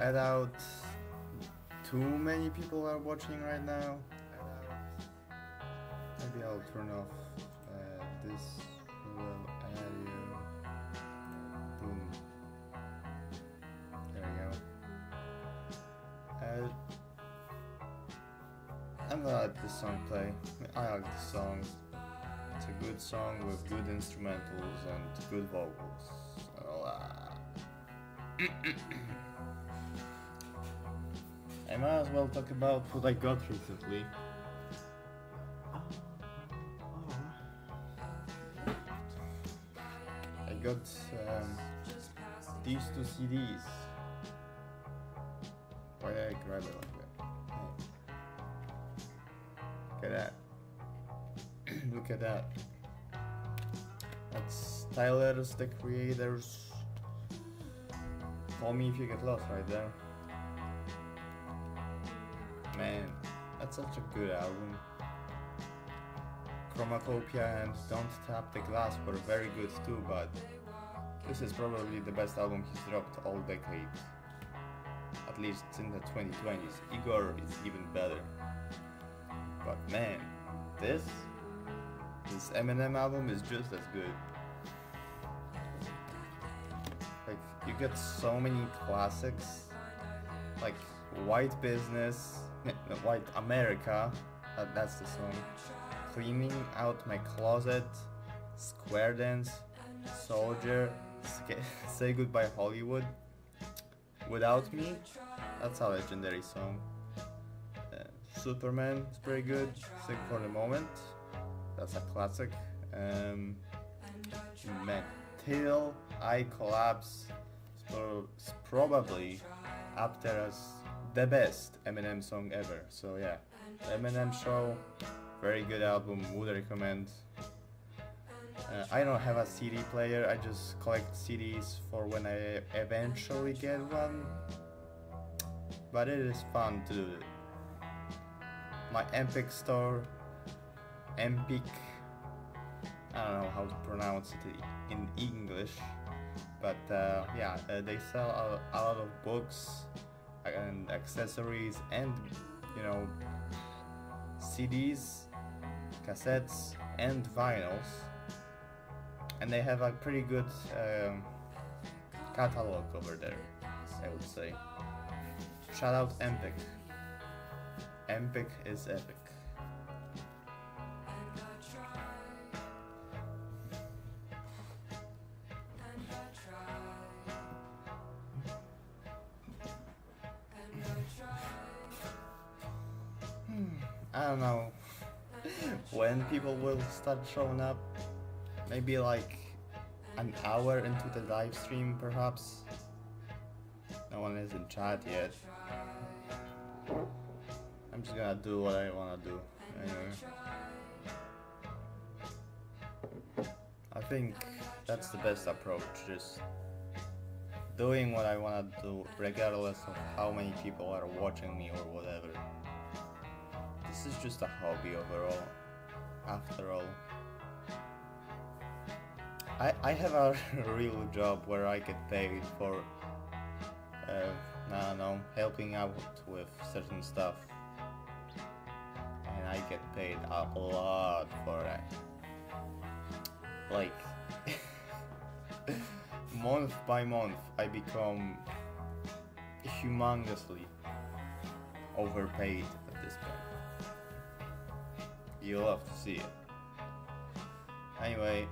I doubt too many people are watching right now. Maybe I'll turn off this little audio. Boom. There we go. I'm gonna let this song play. I like this song. It's a good song with good instrumentals and good vocals. I might as well talk about what I got recently. I got these two CDs. Why did I grab it like that? Hey. Look at that. Look at that. That's Tyler's the Creator's Call Me If You Get Lost right there. Man, that's such a good album. Chromacopia and Don't Tap the Glass were very good too, but this is probably the best album he's dropped all decade. At least in the 2020s. Igor is even better. But man, this Eminem album is just as good. Like, you get so many classics. Like, White Business, White America, that's the song. Cleaning Out My Closet, Square Dance, Soldier, Say Goodbye Hollywood, Without Me, that's a legendary song. Superman is pretty good, Sing for the Moment, that's a classic. Till I Collapse is probably up there as the best Eminem song ever. So yeah, Eminem Show, very good album, would recommend. I don't have a CD player, I just collect CDs for when I eventually get one, but it is fun to do it. My Empik store, Empik, I don't know how to pronounce it in English, but they sell a lot of books and accessories and, you know, CDs, cassettes, and vinyls, and they have a pretty good catalog over there, I would say. Shout out Empik. Empik is epic. I don't know when people will start showing up. Maybe like an hour into the live stream, perhaps. No one is in chat yet. I'm just gonna do what I wanna do. Anyway. I think that's the best approach, just doing what I wanna do regardless of how many people are watching me or whatever. This is just a hobby overall, after all. I have a real job where I get paid for, I don't know, helping out with certain stuff. And I get paid a lot for that. Like, month by month, I become humongously overpaid at this point. You'll have to see it. Anyway,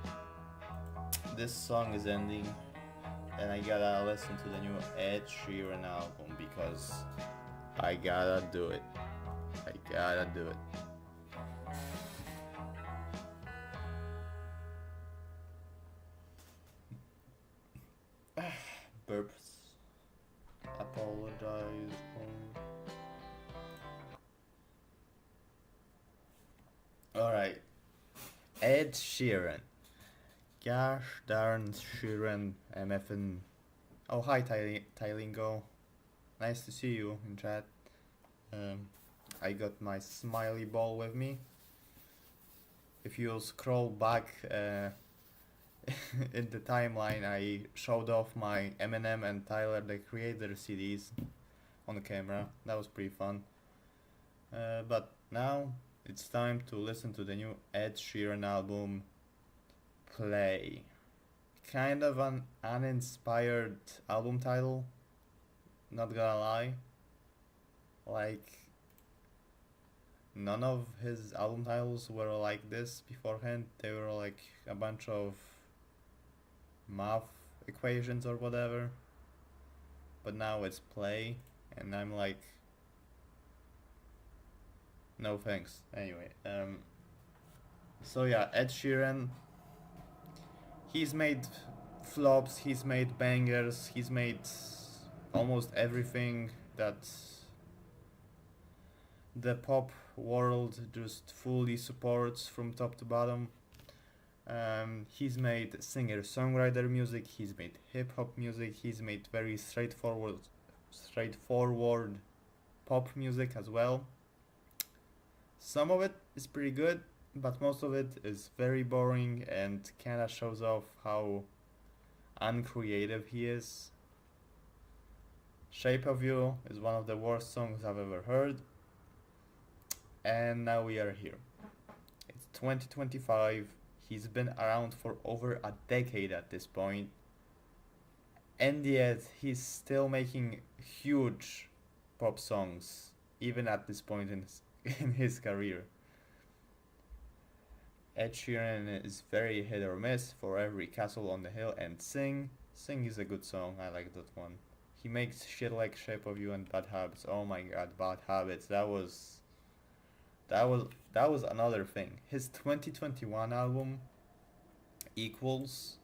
this song is ending, and I gotta listen to the new Ed Sheeran album because I gotta do it. I gotta do it. Burps. Apologize. Alright. Ed Sheeran. Gosh darn Sheeran, MFN. Oh, hi Tylingo. Nice to see you in chat. I got my smiley ball with me. If you scroll back in the timeline, I showed off my Eminem and Tyler the Creator CDs on the camera. That was pretty fun. But now it's time to listen to the new Ed Sheeran album, Play. Kind of an uninspired album title, not gonna lie. Like, none of his album titles were like this beforehand. They were like a bunch of math equations or whatever. But now it's Play, and I'm like, no thanks. Anyway, so yeah, Ed Sheeran, he's made flops, he's made bangers, he's made almost everything that the pop world just fully supports from top to bottom. He's made singer-songwriter music, he's made hip-hop music, he's made very straightforward pop music as well. Some of it is pretty good, but most of it is very boring and kinda shows off how uncreative he is. Shape of You is one of the worst songs I've ever heard. And now we are here. It's 2025. He's been around for over a decade at this point. And yet he's still making huge pop songs, even at this point in his career. Ed Sheeran is very hit or miss. For every Castle on the Hill and Sing. Sing is a good song, I like that one. He makes shit like Shape of You and Bad Habits. Oh my god, Bad Habits. That was another thing. His 2021 album Equals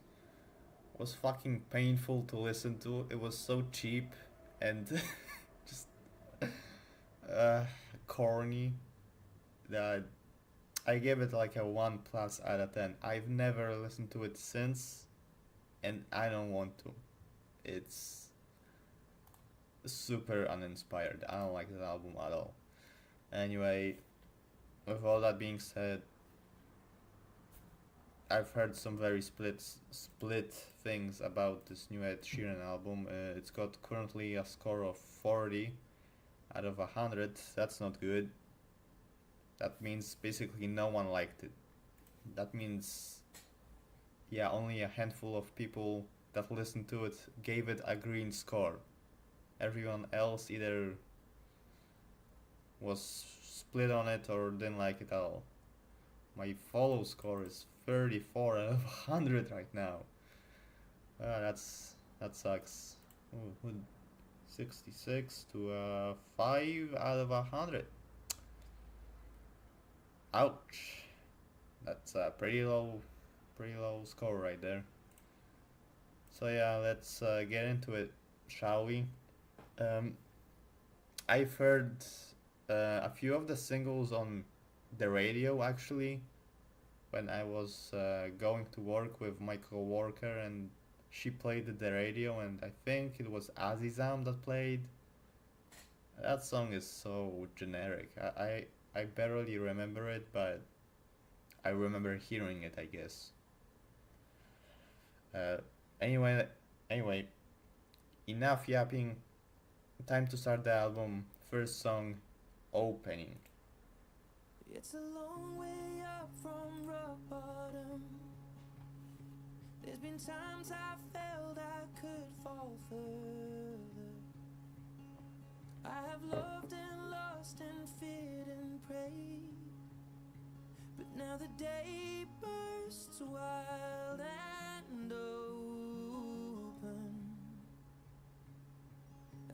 was fucking painful to listen to. It was so cheap and just uh, corny that I gave it like a 1 plus out of 10. I've never listened to it since, and I don't want to. It's super uninspired. I don't like that album at all. Anyway, with all that being said, I've heard some very split things about this new Ed Sheeran album. It's got currently a score of 40 out of 100. That's not good. That means basically no one liked it. That means, yeah, only a handful of people that listened to it gave it a green score. Everyone else either was split on it or didn't like it at all. My follow score is 34 out of 100 right now. That sucks. Ooh, 66 to 5 out of 100. Ouch. That's a pretty low score right there. So yeah, let's get into it, shall we? Um, I've heard a few of the singles on the radio actually when I was going to work with my coworker, and she played the radio, and I think it was Azizam that played. That song is so generic. I barely remember it, but I remember hearing it, I guess. Uh, anyway, anyway, enough yapping. Time to start the album. First song, Opening. It's a long way up from rock bottom. There's been times I felt I could fall further. I have loved and lost and feared and prayed, but now the day bursts wild and open.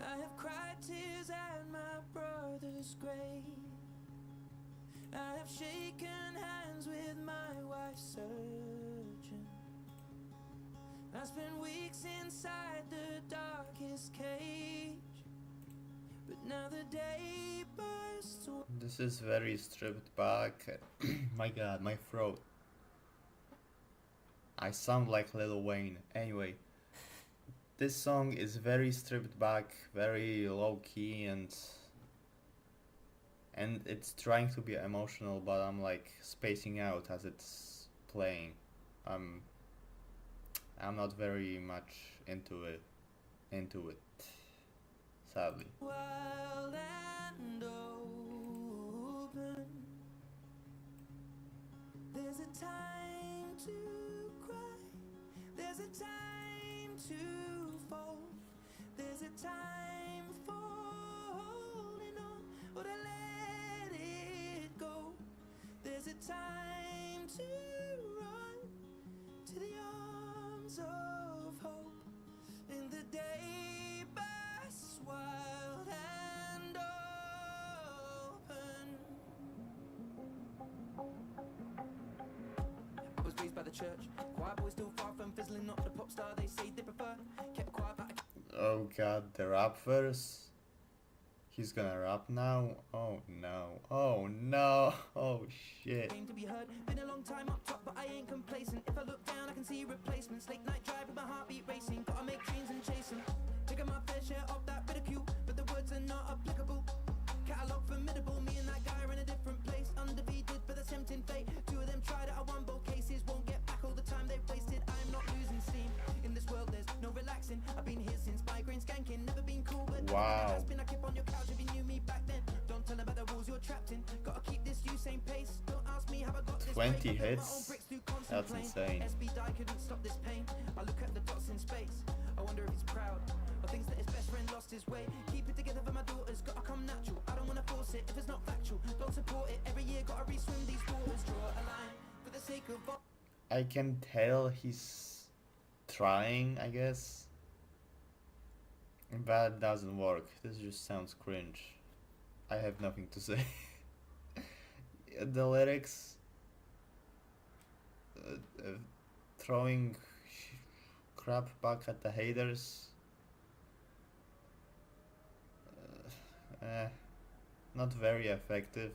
I have cried tears at my brother's grave. I have shaken hands with my wife searching. I spent weeks inside the darkest cage, but now the day bursts. This is very stripped back. My god, my throat. I sound like Lil Wayne. Anyway, this song is very stripped back, very low key, and it's trying to be emotional, but I'm like spacing out as it's playing. I'm not very much into it, sadly. Wild and open. There's a time to cry. There's a time to fall. There's a time for holding on or to let it go. There's a time to run to the arms of hope. In the day bursts wild and open. I was raised by the church. Choir boy still far from fizzling, not the pop star they say they prefer. Kept quiet, but Oh god, the rap verse. He's gonna rap now? Oh no. Oh no. Oh shit. came to be heard. Been a long time up top, but I ain't complacent. If I look down, I can see replacements. Late night drive with my heartbeat racing. Gotta make dreams and chase them. Taking my fair share of that ridicule, but the words are not applicable. Catalog formidable, me and that guy are in a different place. Undefeated, but that's tempting fate. Two of them tried it, I won both cases. Won't get back all the time they've wasted. I'm not losing steam. In this world, there's no relaxing. I've been here since migraine skanking. Never been cool, but Wow. has been. I keep on your couch if you knew me back then. Don't tell them about the rules you're trapped in. Gotta keep this Usain pace. Don't ask me how I got this 20 break. I built my hits? own bricks through constant That's pain. insane. SB die couldn't stop this pain. I look at the dots in space. I I wonder if he's proud or thinks that his best friend lost his way. Keep it together for my daughters, gotta come natural. I don't wanna force it if it's not factual. Don't support it. Every year gotta re-swim these waters. Draw a line for the sake of. I can tell he's trying, I guess. That doesn't work. This just sounds cringe. I have nothing to say. The lyrics, throwing crap back at the haters, not very effective.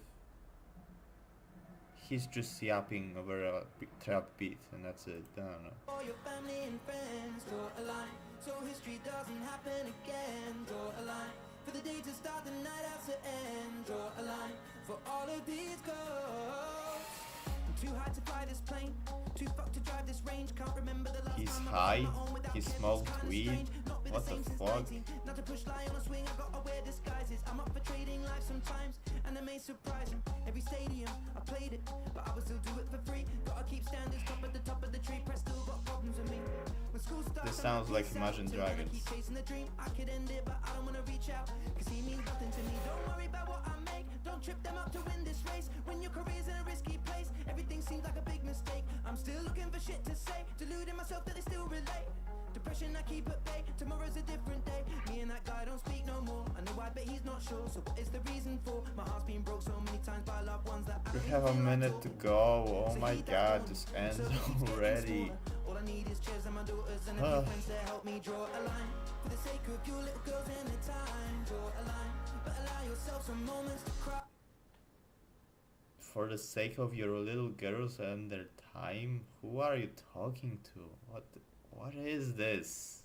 He's just yapping over a trap beat, and that's it. I don't know. For your family and friends, draw a line so history doesn't happen again. Draw a line for the day to start, the night has to end. Draw a line for all of these ghosts. I'm too high to fly this plane, too fucked to drive this range. Can't remember the last He's time high, I was on my own without he Kevin, smoked it's kinda weed. strange. Not been What the the same since fuck? 19. Not to push lie on a swing, I gotta wear disguises. I'm up for trading life sometimes, and it may surprise him. Every stadium I played it, but I would still do it for free. Gotta keep standards top of the tree. Press still got problems with me. When school starts, This sounds like Imagine till then I Dragons. keep chasing the dream. I could end it, but I don't wanna reach out, cause he means nothing to me. Don't worry about what I make, don't trip them up to win this race. When your career's in a risky place, everything seems like a big mistake. I'm still looking for shit to say, deluding myself that they still relate. Depression I keep at bay, tomorrow's a different day. Me and that guy don't speak no more, I know I bet he's not sure. So what is the reason for? My heart's been broke so many times by loved ones that I We don't have a feel like minute to talking. go. Oh So my he that god, one. this ends So it keeps getting already. smaller. All I need is chairs and my daughters and a few friends to help me draw a line. For the sake of your little girls and the time, draw a line, but allow yourself some moments to cry. For the sake of your little girls and their time, who are you talking to? What is this?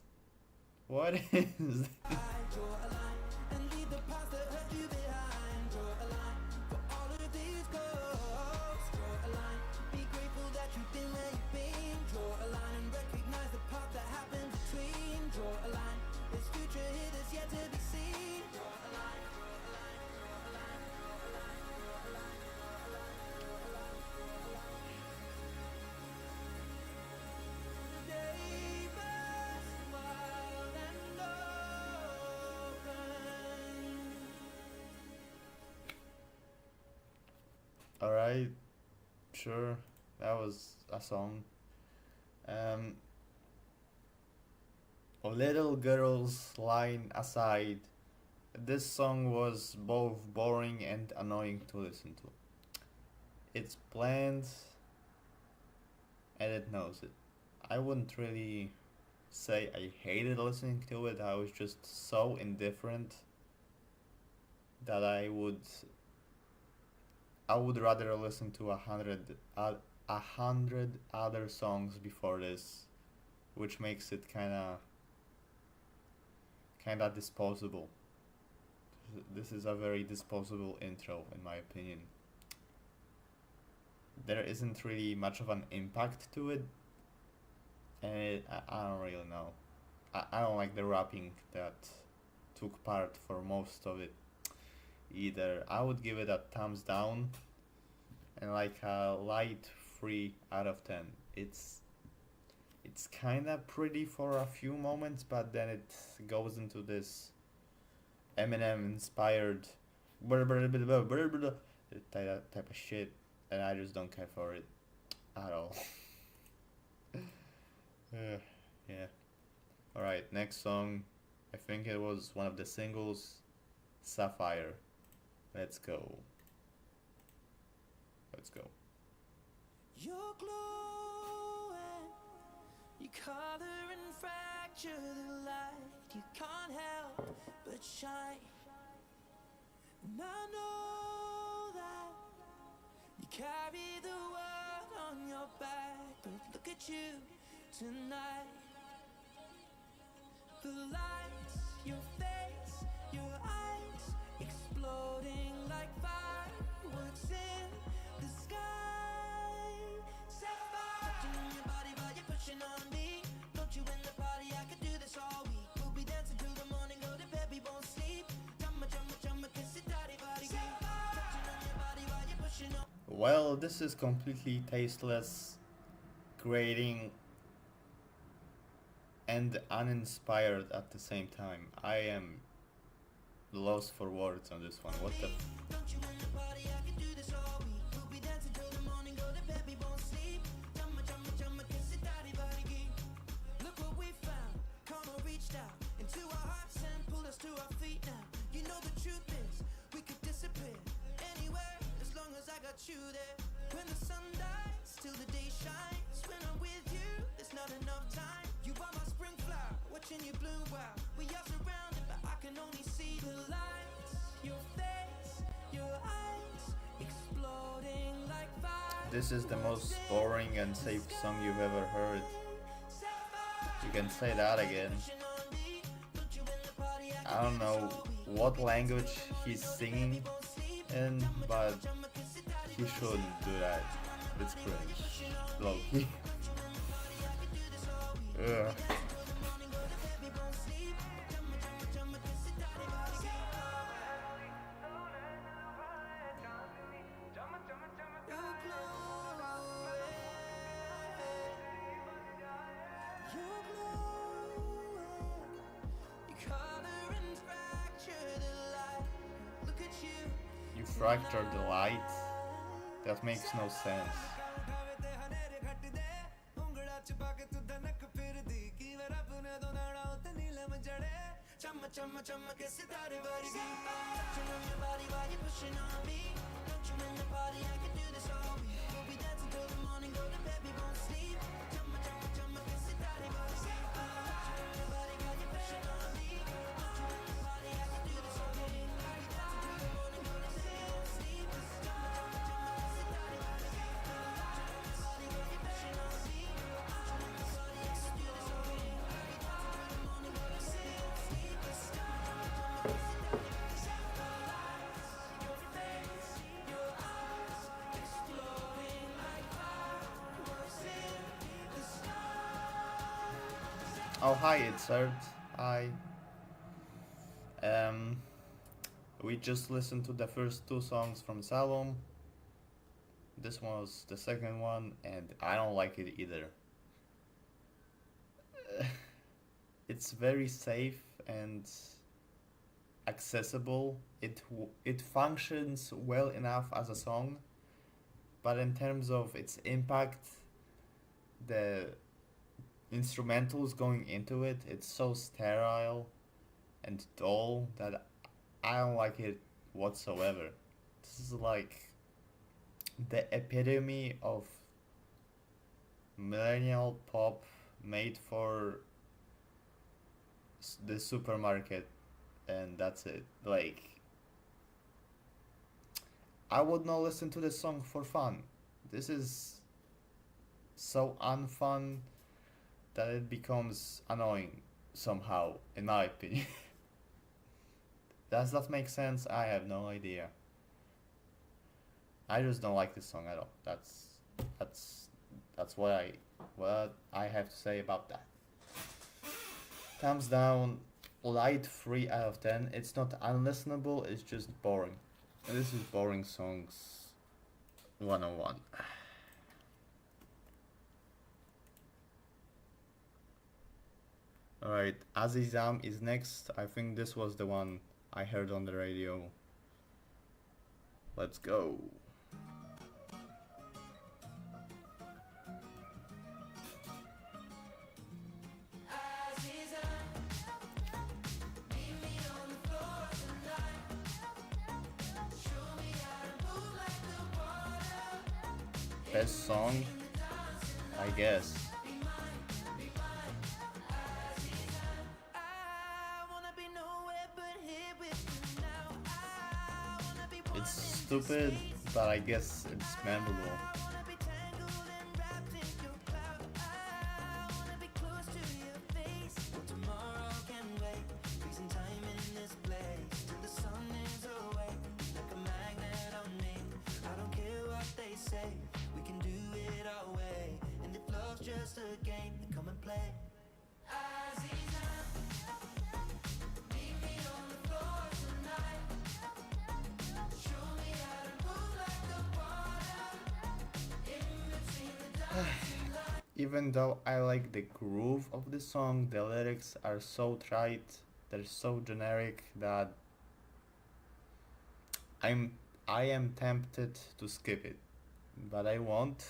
What is this? Draw a line and leave the past that hurt you behind. Draw a line for all of these ghosts. Draw a line, be grateful that you've been where you've been. Draw a line and recognize the path that happened between. Draw a line, there's future here that's yet to be seen. Draw a line, draw a line, draw a line, draw a line, draw a line, draw a line, draw a line, draw a line. The day burst wild and open. Alright, sure, that was a song. Little girls line aside, this song was both boring and annoying to listen to. It's bland and it knows it. I wouldn't really say I hated listening to it, I was just so indifferent that I would rather listen to 100 other songs before this, which makes it kinda disposable. This is a very disposable intro in my opinion. There isn't really much of an impact to it, and I don't really know. I don't like the rapping that took part for most of it either. I would give it a thumbs down and like a light 3 out of 10. It's kinda pretty for a few moments, but then it goes into this Eminem inspired type of shit, and I just don't care for it at all. Yeah. Alright, next song. I think it was one of the singles, Sapphire. Let's go. You're glowing, you color and fracture the light. You can't help but shine. And I know that you carry the world on your back, but look at you tonight. The lights, your face, your eyes, exploding like fireworks in the sky. Sapphire, touching on your body while you're pushing on me. Don't you in the party? I could do this all week. We'll be dancing till the morning, go to bed, we won't sleep. Chumma, kiss it, daddy, body, touching on your body while you're pushing on. Well, this is completely tasteless, grating, and uninspired at the same time. I am lost for words on this one. What the Look what we found. Karma reached out into our hearts and pulled us to our feet now. You know the truth is, we could disappear anywhere as long as I got you there. When the sun dies, till the day shines. When I'm with you, there's not enough time. You are my spring flower, watching you bloom wild. We are surrounded, but I can only see the lights. Your face, your eyes, exploding like fire. This is the most boring and safe song you've ever heard. You can say that again. I don't know what language he's singing in, but he shouldn't do that. It's cringe. Low key. Ugh. You fractured the light? That makes no sense. Oh hi, it's Ed. Hi. We just listened to the first two songs from this album. This was the second one, and I don't like it either. It's very safe and accessible. It functions well enough as a song, but in terms of its impact, the instrumentals going into it, it's so sterile and dull that I don't like it whatsoever. This is like the epitome of millennial pop made for the supermarket, and that's it. Like, I would not listen to this song for fun. This is so unfun that it becomes annoying somehow, in my opinion. Does that make sense? I have no idea. I just don't like this song at all. That's what I have to say about that. Thumbs down, light 3 out of 10. It's not unlistenable, it's just boring. And this is boring songs 101. Alright, Azizam is next. I think this was the one I heard on the radio. Let's go. Best song? I guess. It's stupid, but I guess it's memorable. even though I like the groove of the song, the lyrics are so trite, they're so generic that I'm I am tempted to skip it, but I won't.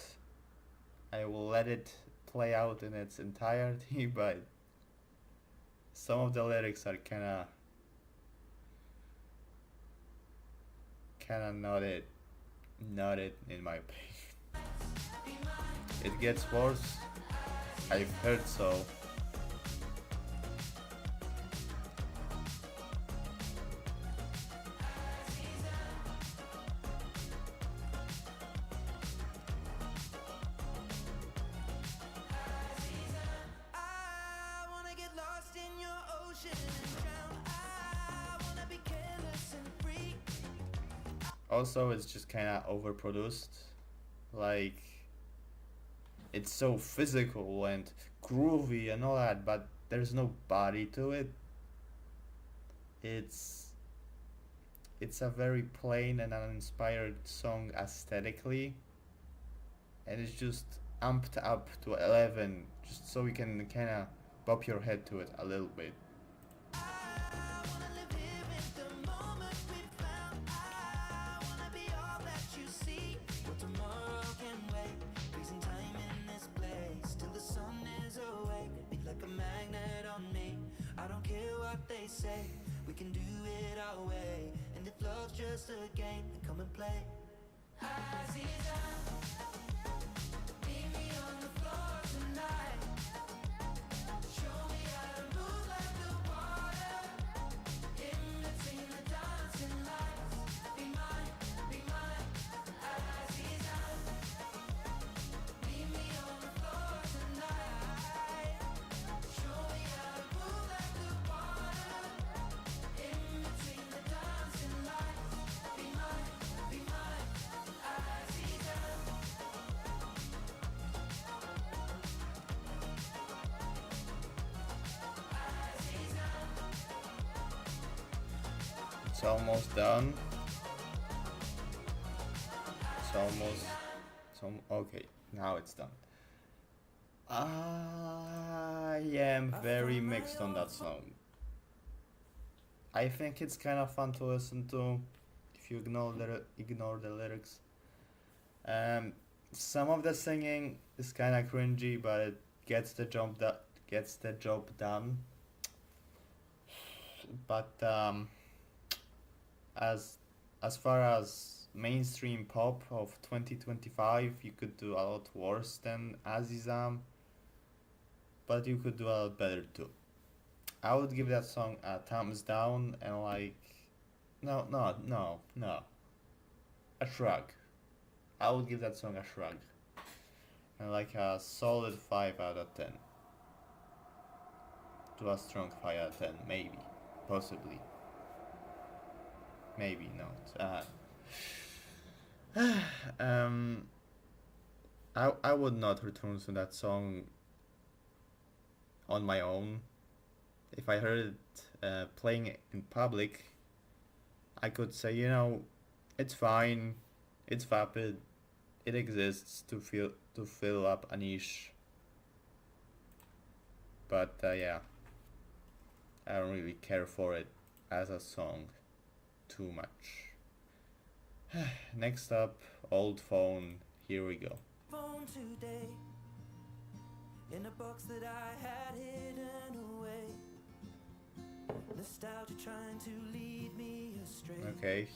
I will let it play out in its entirety, but some of the lyrics are kinda not it in my opinion. It gets worse. I've heard so. I wanna get lost in your ocean and drown. I wanna be careless and free. Also, it's just kinda overproduced. Like, it's so physical and groovy and all that, but there's no body to it. It's it's a very plain and uninspired song aesthetically, and it's just amped up to 11 just so you can kind of bop your head to it a little bit. I wanna live here in the moment we found. I wanna be all that you see. But tomorrow can wait. Freezing time in this place till the sun is awake. Be like a magnet on me. I don't care what they say. We can do it our way. And if love's just a game, then come and play. Aziza, meet me on the floor tonight. Show me how to move like the water. In between the dancing lights. Be mine, Aziza. Meet me on the floor tonight. Show me how to move like the water. In between the dancing lights. Be mine, Aziza. It's almost done. It's almost. Okay, now it's done. I am very mixed on that song. I think it's kind of fun to listen to if you ignore the lyrics. Um, some of the singing is kind of cringy, but it gets the job done. But as as far as mainstream pop of 2025, you could do a lot worse than Azizam, but you could do a lot better too. I would give that song a thumbs down and like, no, a shrug. I would give that song a shrug and like a solid 5 out of 10 to a strong 5 out of 10, maybe, possibly, maybe not. um, I would not return to that song on my own. If I heard it playing it in public, I could say, it's fine, it's vapid, it exists to fill up a niche. But yeah, I don't really care for it as a song too much. Next up, Old Phone. Here we go. Phone today in a box that I had hidden away. Nostalgia trying to lead me astray. Okay,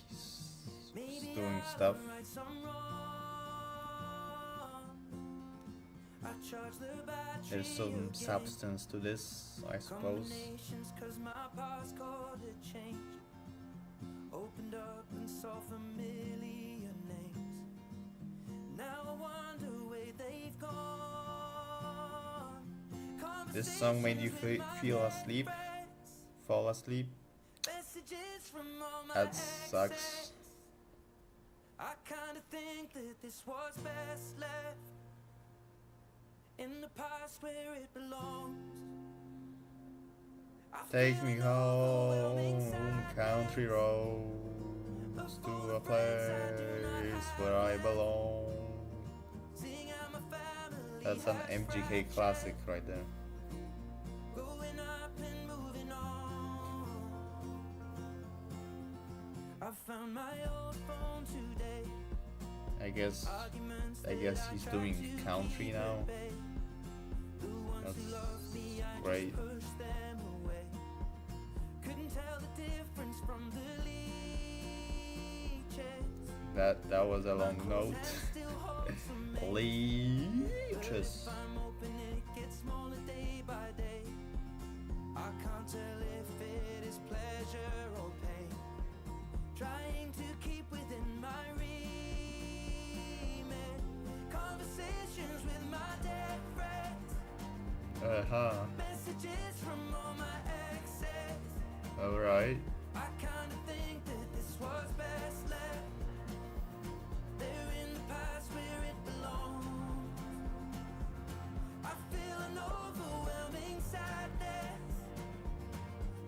he's doing stuff. Right some wrong. I charge the battery There's some again. substance to this, I suppose. Combinations 'cause my passcode had changed. Opened up and saw familiar names. Now I wonder where they've gone. This song made you feel asleep, fall asleep. Messages from all my That exes. sucks. I kinda think that this was best left in the past where it belongs. I Take feel me an overwhelming home, sadness. country roads, to a place where I belong. Seeing how my family That's an MGK classic right there. Growing up and moving on. I found my old phone today. I guess Arguments I guess he's doing country now. the ones That's who loved me, I great. just pushed them away. Couldn't tell the difference from the leeches. That was a long note. And still holds some Leeches. I'm hoping it gets smaller day by day. I can't tell if it is pleasure or pain. Trying to keep within my remit. Conversations with my dead friends. Messages from all my exes. Alright. I kinda think that this was best left there in the past where it belongs. I feel an overwhelming sadness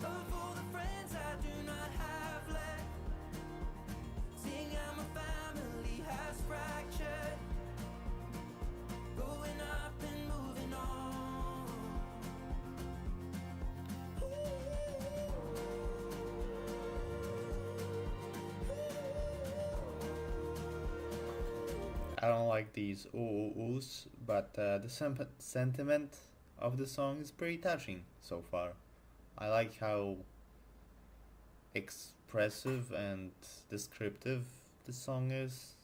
of all the friends I do not have left. Seeing how my family has fractured. Growing up and moving on. I don't like these oohs, but the sentiment of the song is pretty touching so far. I like how expressive and descriptive the song is.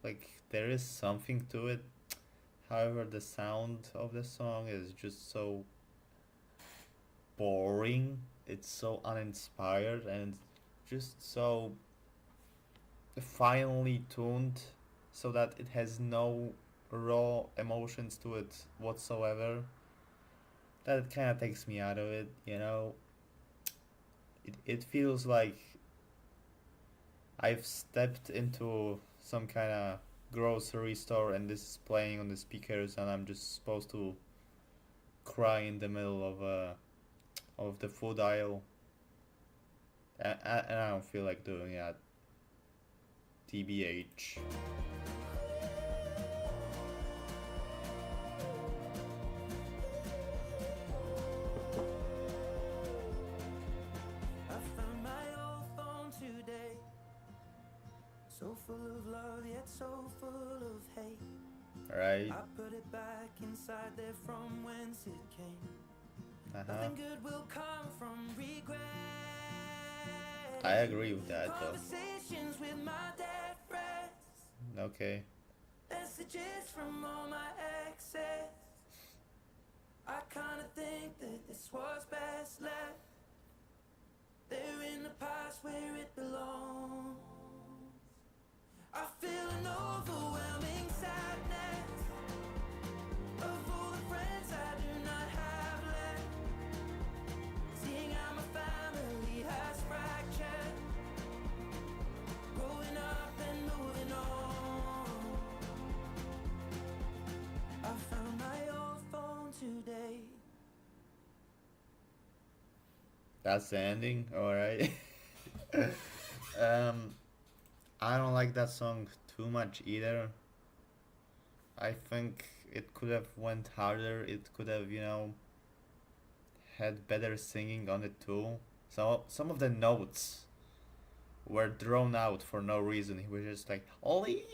Like, there is something to it. However, the sound of the song is just so boring. It's so uninspired and just so finely tuned so that it has no raw emotions to it whatsoever. That kind of takes me out of it, you know. It feels like I've stepped into some kind of grocery store and this is playing on the speakers and I'm just supposed to cry in the middle of the food aisle. And I don't feel like doing that. TBH. I found my old phone today. So full of love, yet so full of hate. Right? I put it back inside there from whence it came. Nothing good will come from regret. I agree with that though. Conversations with my dead friends. Okay. Messages from all my exes. I kinda think that this was best left there in the past where it belongs. I feel an overwhelming sadness of all the friends I do not have left. Seeing how my family has fractured. Growing up and moving on. I found my old phone today. That's the ending, alright. I don't like that song too much either. I think it could have went harder. It could have, you know, had better singing on it too. So some of the notes were drawn out for no reason. He was just like leeches,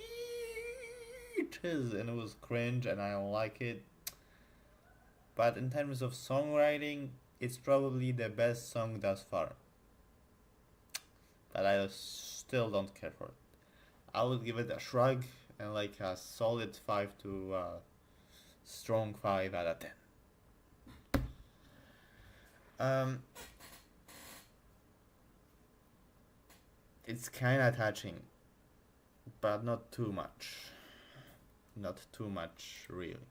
and it was cringe, and I don't like it. But in terms of songwriting, it's probably the best song thus far. But I still don't care for it. I would give it a shrug and like a solid 5 to strong 5 out of 10. It's kind of touching, but not too much. Not too much, really.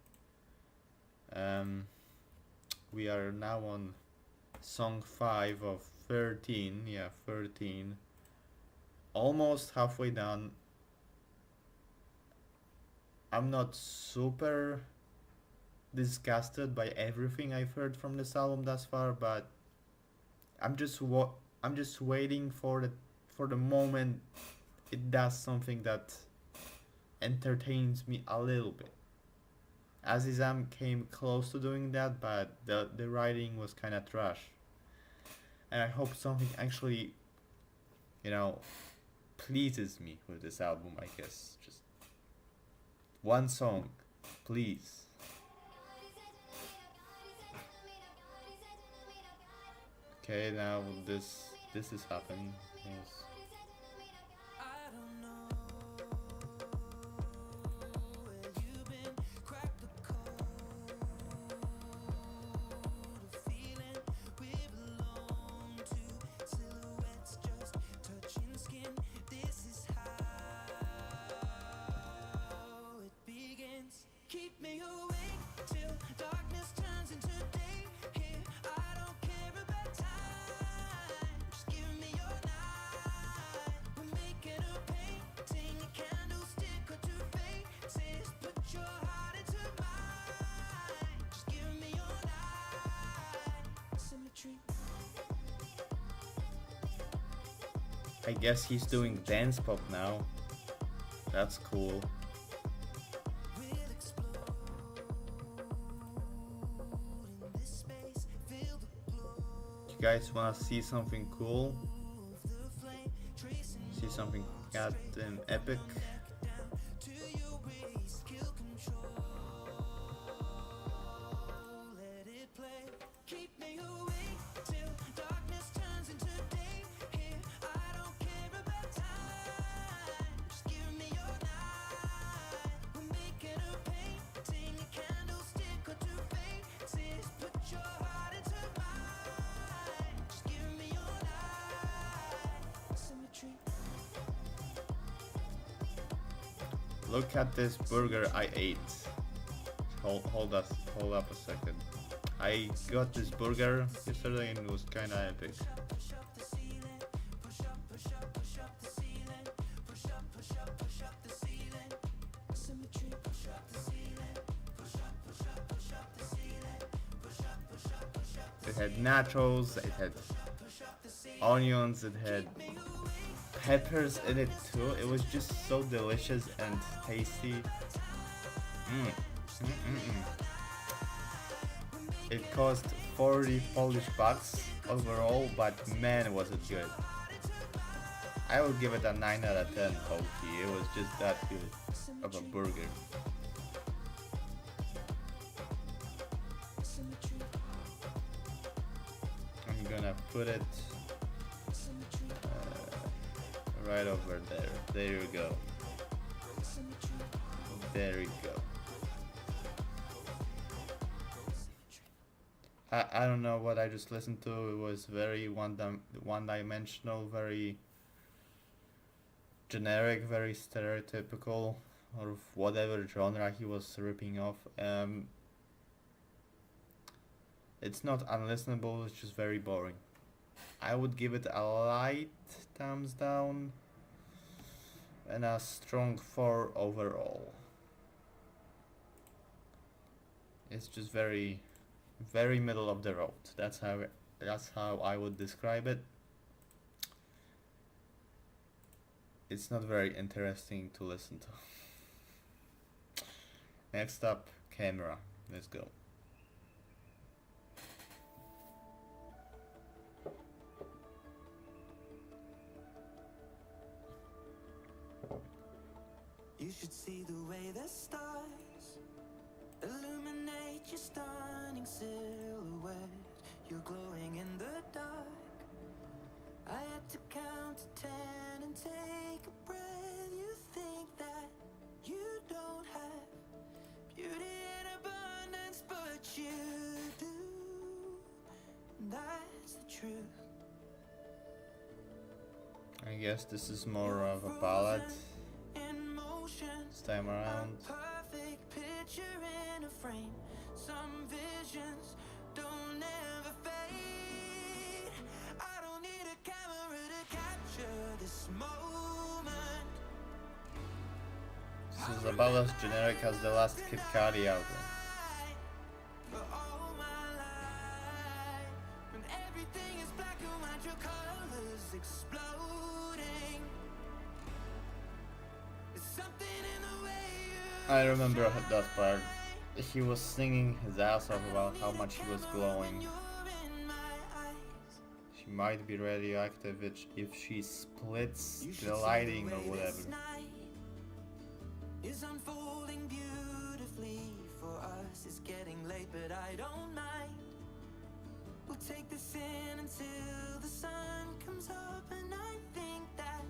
We are now on song 5 of 13. Yeah, 13. Almost halfway done. I'm not super disgusted by everything I've heard from this album thus far, but I'm just waiting for the moment it does something that entertains me a little bit. Azizam came close to doing that, but the writing was kind of trash. And I hope something actually, you know, pleases me with this album. I guess just one song, please. Okay, now this is happening. Yes. I don't know where you've been. Crack the code of feeling we belong to silhouettes just touching skin. This is how it begins. Keep me awake till darkness turns into day. Here, I don't care about time. Just give me your night. We're making a painting, a candlestick or two faces. Put your heart into mine. Just give me your night. Symmetry. I guess he's doing dance pop now. That's cool. We'll explode in this space. Feel the glow You guys wanna see something cool? of the flame. Tracing See something goddamn epic? down to your waist. Kill control. Let it play. Keep me awake till darkness turns into day. Here, I don't care about time. Just give me your night. We're making a painting, a candlestick or two faces. Put your heart into mine. Just give me your night. Symmetry. Look at this burger I ate. Hold up a second. I got this burger yesterday and it was kinda epic. Push up the ceiling. Push up, push up, push up the ceiling. Push up, push up, push up the ceiling. Symmetry. Push up the ceiling. Push up, push up, push up the ceiling. Push up, push up, push up the It had nachos, it had push up the ceiling. onions, it had peppers in it too. It was just so delicious and tasty. It cost 40 Polish bucks overall, but man was it good. I would give it a 9 out of 10, Pokey. It was just that good of a burger. Symmetry. I'm gonna put it Symmetry. right over there. There you go. Symmetry. There you go. I don't know what I just listened to. It was very one-dimensional, very generic, very stereotypical of whatever genre he was ripping off. It's not unlistenable, it's just very boring. I would give it a light thumbs down and a strong 4 overall. It's just very middle of the road. That's how I would describe it. It's not very interesting to listen to. Next up, Camera. Let's go. You should see the way the stars illuminate your stunning silhouette. You're glowing in the dark. I had to count to 10 and take a breath. You think that you don't have beauty in abundance, but you do. And that's the truth. I guess this is more of a ballad In motion. this time around. Perfect picture in a frame. Some visions don't ever fade. I don't need a camera to capture this moment. This is about as generic as the last Kid Cudi album. For all my life, when everything is black and white, your colors exploding. There's something in the way you I remember that part. He was singing his ass off about how much he was glowing. She might be radioactive if she splits the lighting or whatever. Is unfolding beautifully for us. It's getting late, but I don't mind. We'll take this in until the sun comes up, and I think that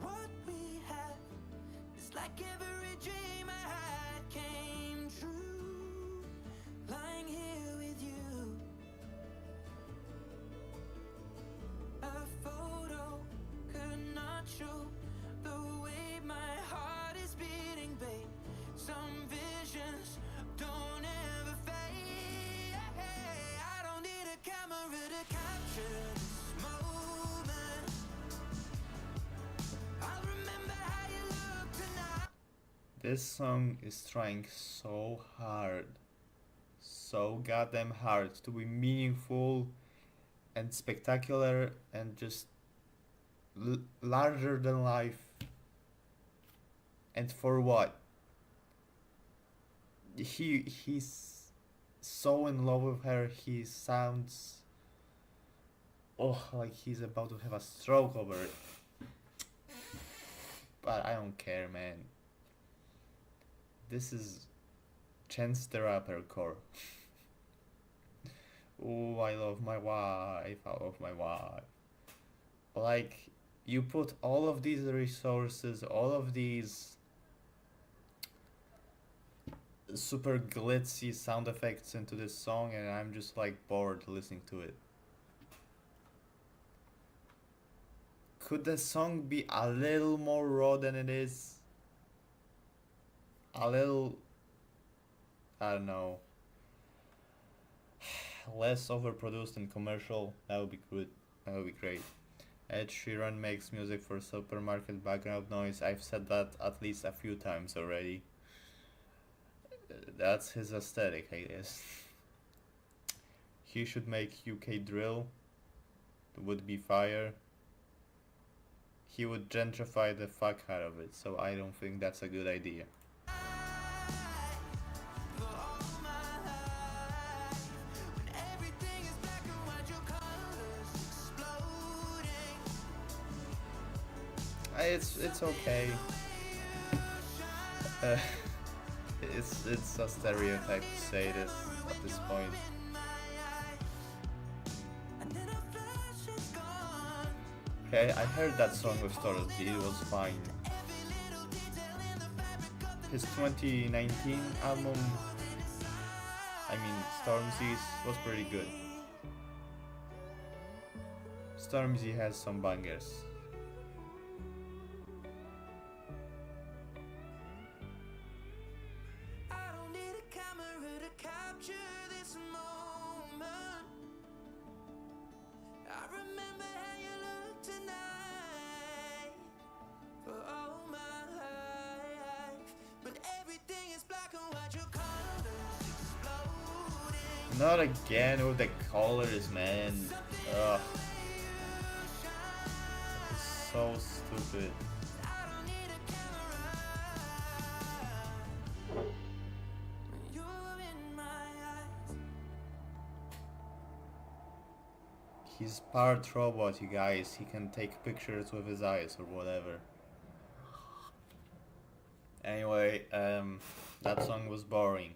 what we have is like every dream I had came true. Lying here with you, a photo could not show the way my heart is beating, babe. Some visions don't ever fade. I don't need a camera to capture this moment. I'll remember how you look tonight. This song is trying so hard, so goddamn hard to be meaningful and spectacular and just larger than life. And for what? He's so in love with her. He sounds like he's about to have a stroke over it. But I don't care, man. This is Chance the Rapper core. Oh, I love my wife. I love my wife. Like, you put all of these resources, all of these super glitzy sound effects into this song, and I'm just like bored listening to it. Could the song be a little more raw than it is? A little, I don't know, less overproduced and commercial? That would be good. That would be great. Ed Sheeran makes music for supermarket background noise. I've said that at least a few times already. That's his aesthetic, I guess. He should make UK drill. Would be fire. He would gentrify the fuck out of it, so I don't think that's a good idea. It's okay. Uh, it's a stereotype to say this at this point. Okay, I heard that song with Stormzy, it was fine. His 2019 album, I mean Stormzy's, was pretty good. Stormzy has some bangers. Not again with the colors, man. Ugh. It's so stupid. He's part robot, you guys. He can take pictures with his eyes or whatever. Anyway, that song was boring.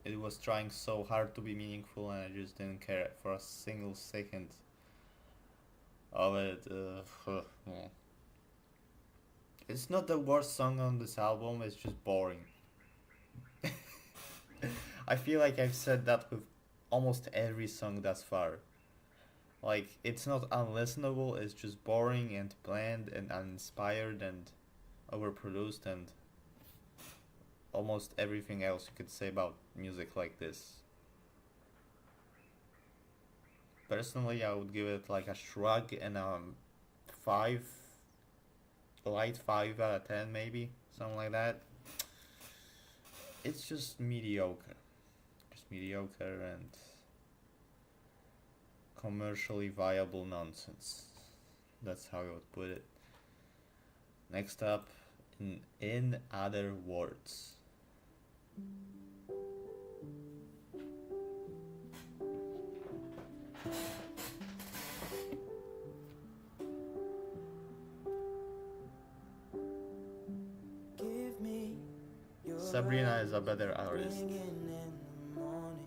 It was trying so hard to be meaningful, and I just didn't care for a single second of it. It's not the worst song on this album, it's just boring. I feel like I've said that with almost every song thus far. Like, it's not unlistenable, it's just boring and bland and uninspired and overproduced and almost everything else you could say about music like this. Personally, I would give it like a shrug and a 5, a light 5 out of 10 maybe, something like that. It's just mediocre. Just mediocre and commercially viable nonsense. That's how I would put it. Next up, in other words. Give me your Sabrina is a better artist, ringing in the morning.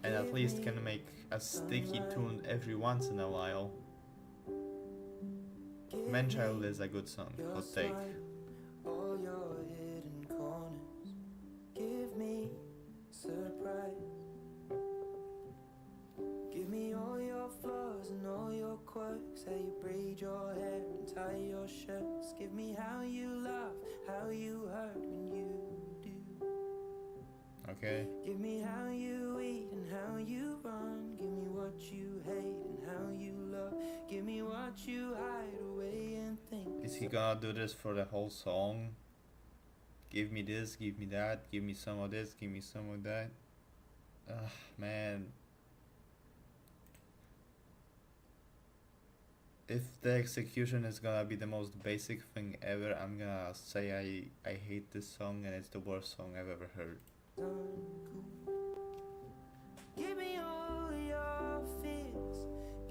and at least can make a sticky tune every once in a while. Manchild is a good song, hot take. All your hidden corners. Give me surprise. Give me all your flaws and all your quirks. How you braid your hair and tie your shirts. Give me how you laugh, how you hurt when you do. Okay. Give me how you eat and how you run. Give me what you hate and how you love. Give me what you hide away and think. Is he gonna do this for the whole song? Give me this, give me that, give me some of this, give me some of that. Ugh, man. If the execution is gonna be the most basic thing ever, I'm gonna say I hate this song and it's the worst song I've ever heard. Give me all your fears.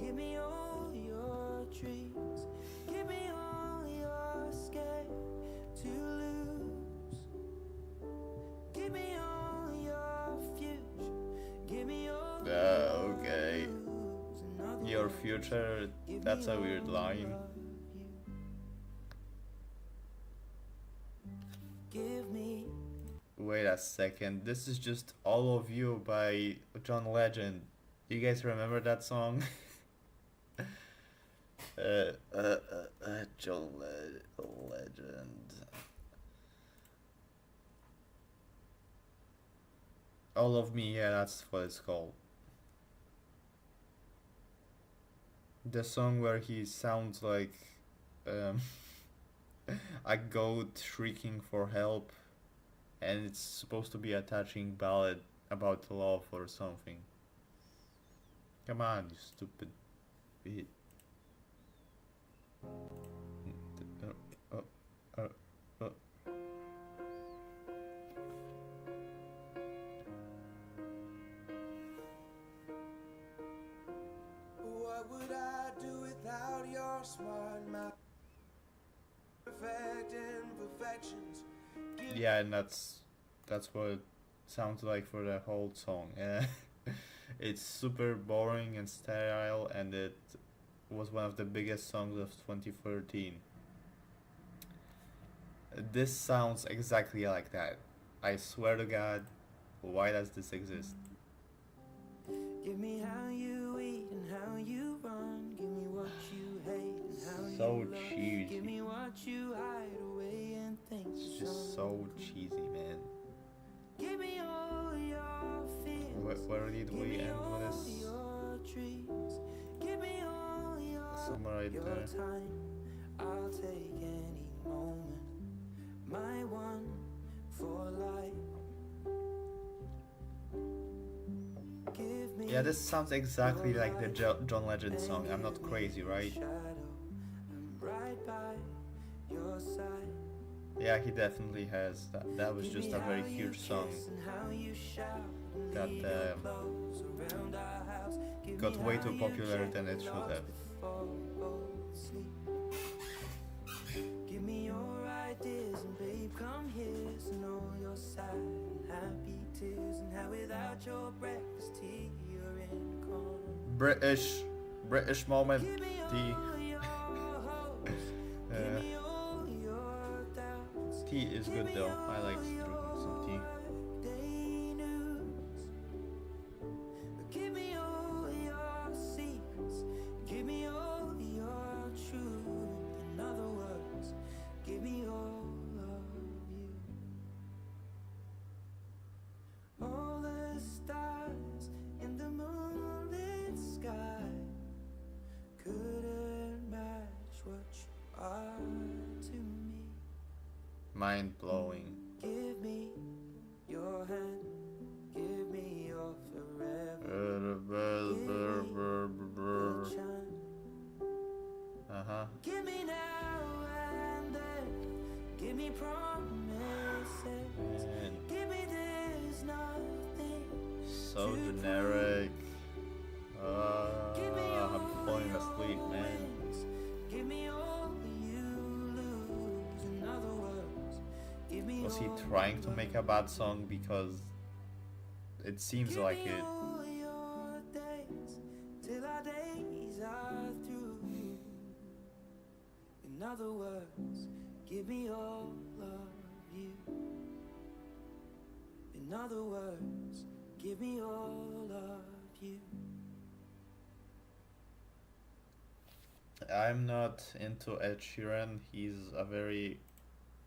Give me all your dreams. Give me all you're scared to lose. Give me all your future. Give me all Okay. Your future, that's a weird line. Give me Wait a second, this is just All of You by John Legend. You guys remember that song? John Legend. All of Me, yeah, that's what it's called. The song where he sounds like um, a goat shrieking for help, and it's supposed to be a touching ballad about love or something. Come on, you stupid bit. What would I do without your smart mouth? Perfect imperfections. Yeah, and that's what it sounds like for the whole song. It's super boring and sterile, and it was one of the biggest songs of 2013. This sounds exactly like that. I swear to God, why does this exist? Give me how you eat and how you run. Give me what you hate and how So you love. cheesy. Give me what you hide away and think. It's just so cheesy, man. Give me all your fears. Where did we end with all this? your dreams. Give me all Somewhere right your there. time. I'll take any moment. My one for life. Give me Yeah, this sounds exactly like the John Legend song. I'm not crazy, right? I'm right by your side. Yeah, he definitely has. That was just a very huge song that got way too popular than it should have. Give me your ideas and babe, come here. So know your sad and happy tears and how without your breakfast tea you're in corn. British moment. Tea. Tea is good though. I like drinking some tea. Give me all your secrets. Give me all your truth. In other words, give me all of you. All the stars in the moonlit sky couldn't match what you are to me. Mind blowing. Give me your hand. Give me your forever. Uh-huh. Give me now and then. Give me promises. Man, Give me there's nothing. so generic. sweet, man. Give me all you lose. In other words, give me Was he all trying to make a bad song? Because it seems Give like me it. all your days till our days are through. In other words, give me all of you. In other words, give me all of you. I'm not into Ed Sheeran. He's a very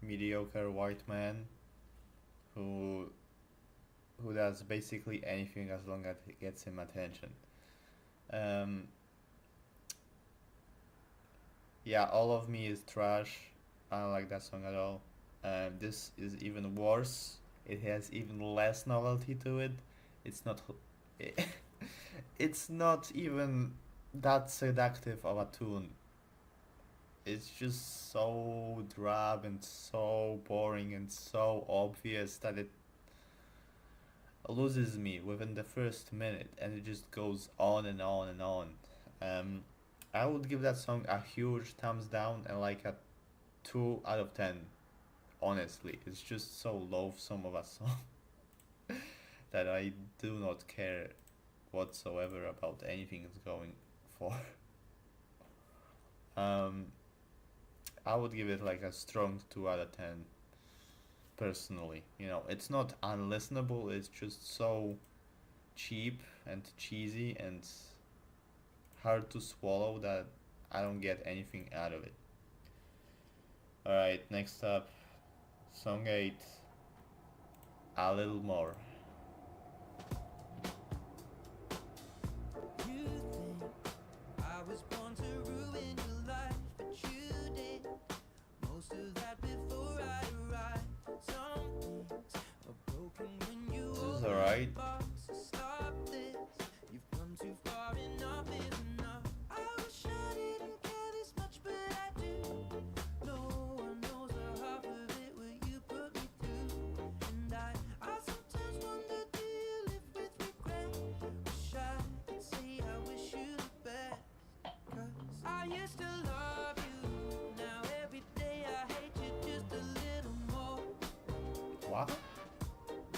mediocre white man who does basically anything as long as it gets him attention. Um, yeah, All of Me is trash. I don't like that song at all. This is even worse. It has even less novelty to it. It's not. It's not even that seductive of a tune. It's just so drab and so boring and so obvious that it loses me within the first minute, and it just goes on and on and on. Um, I would give that song a huge thumbs down and like a 2 out of 10. Honestly, it's just so loathsome of a song that I do not care whatsoever about anything it's going for. Um, I would give it like a strong 2 out of 10 personally. You know, it's not unlistenable, it's just so cheap and cheesy and hard to swallow that I don't get anything out of it. Alright, next up, song 8, A Little More. You think I was born to ruin your life, but you did most of that before I arrived. Some things are broken when you This is alright. box. Stop this. You've come too far. Enough is enough. I wish I didn't care this much, but I do. No one knows the half of it what you put me through, and I sometimes wonder, do you live with regret? Wish I could say I wish you the best. 'Cause I used to love you. Now every day I hate you just a little more. What?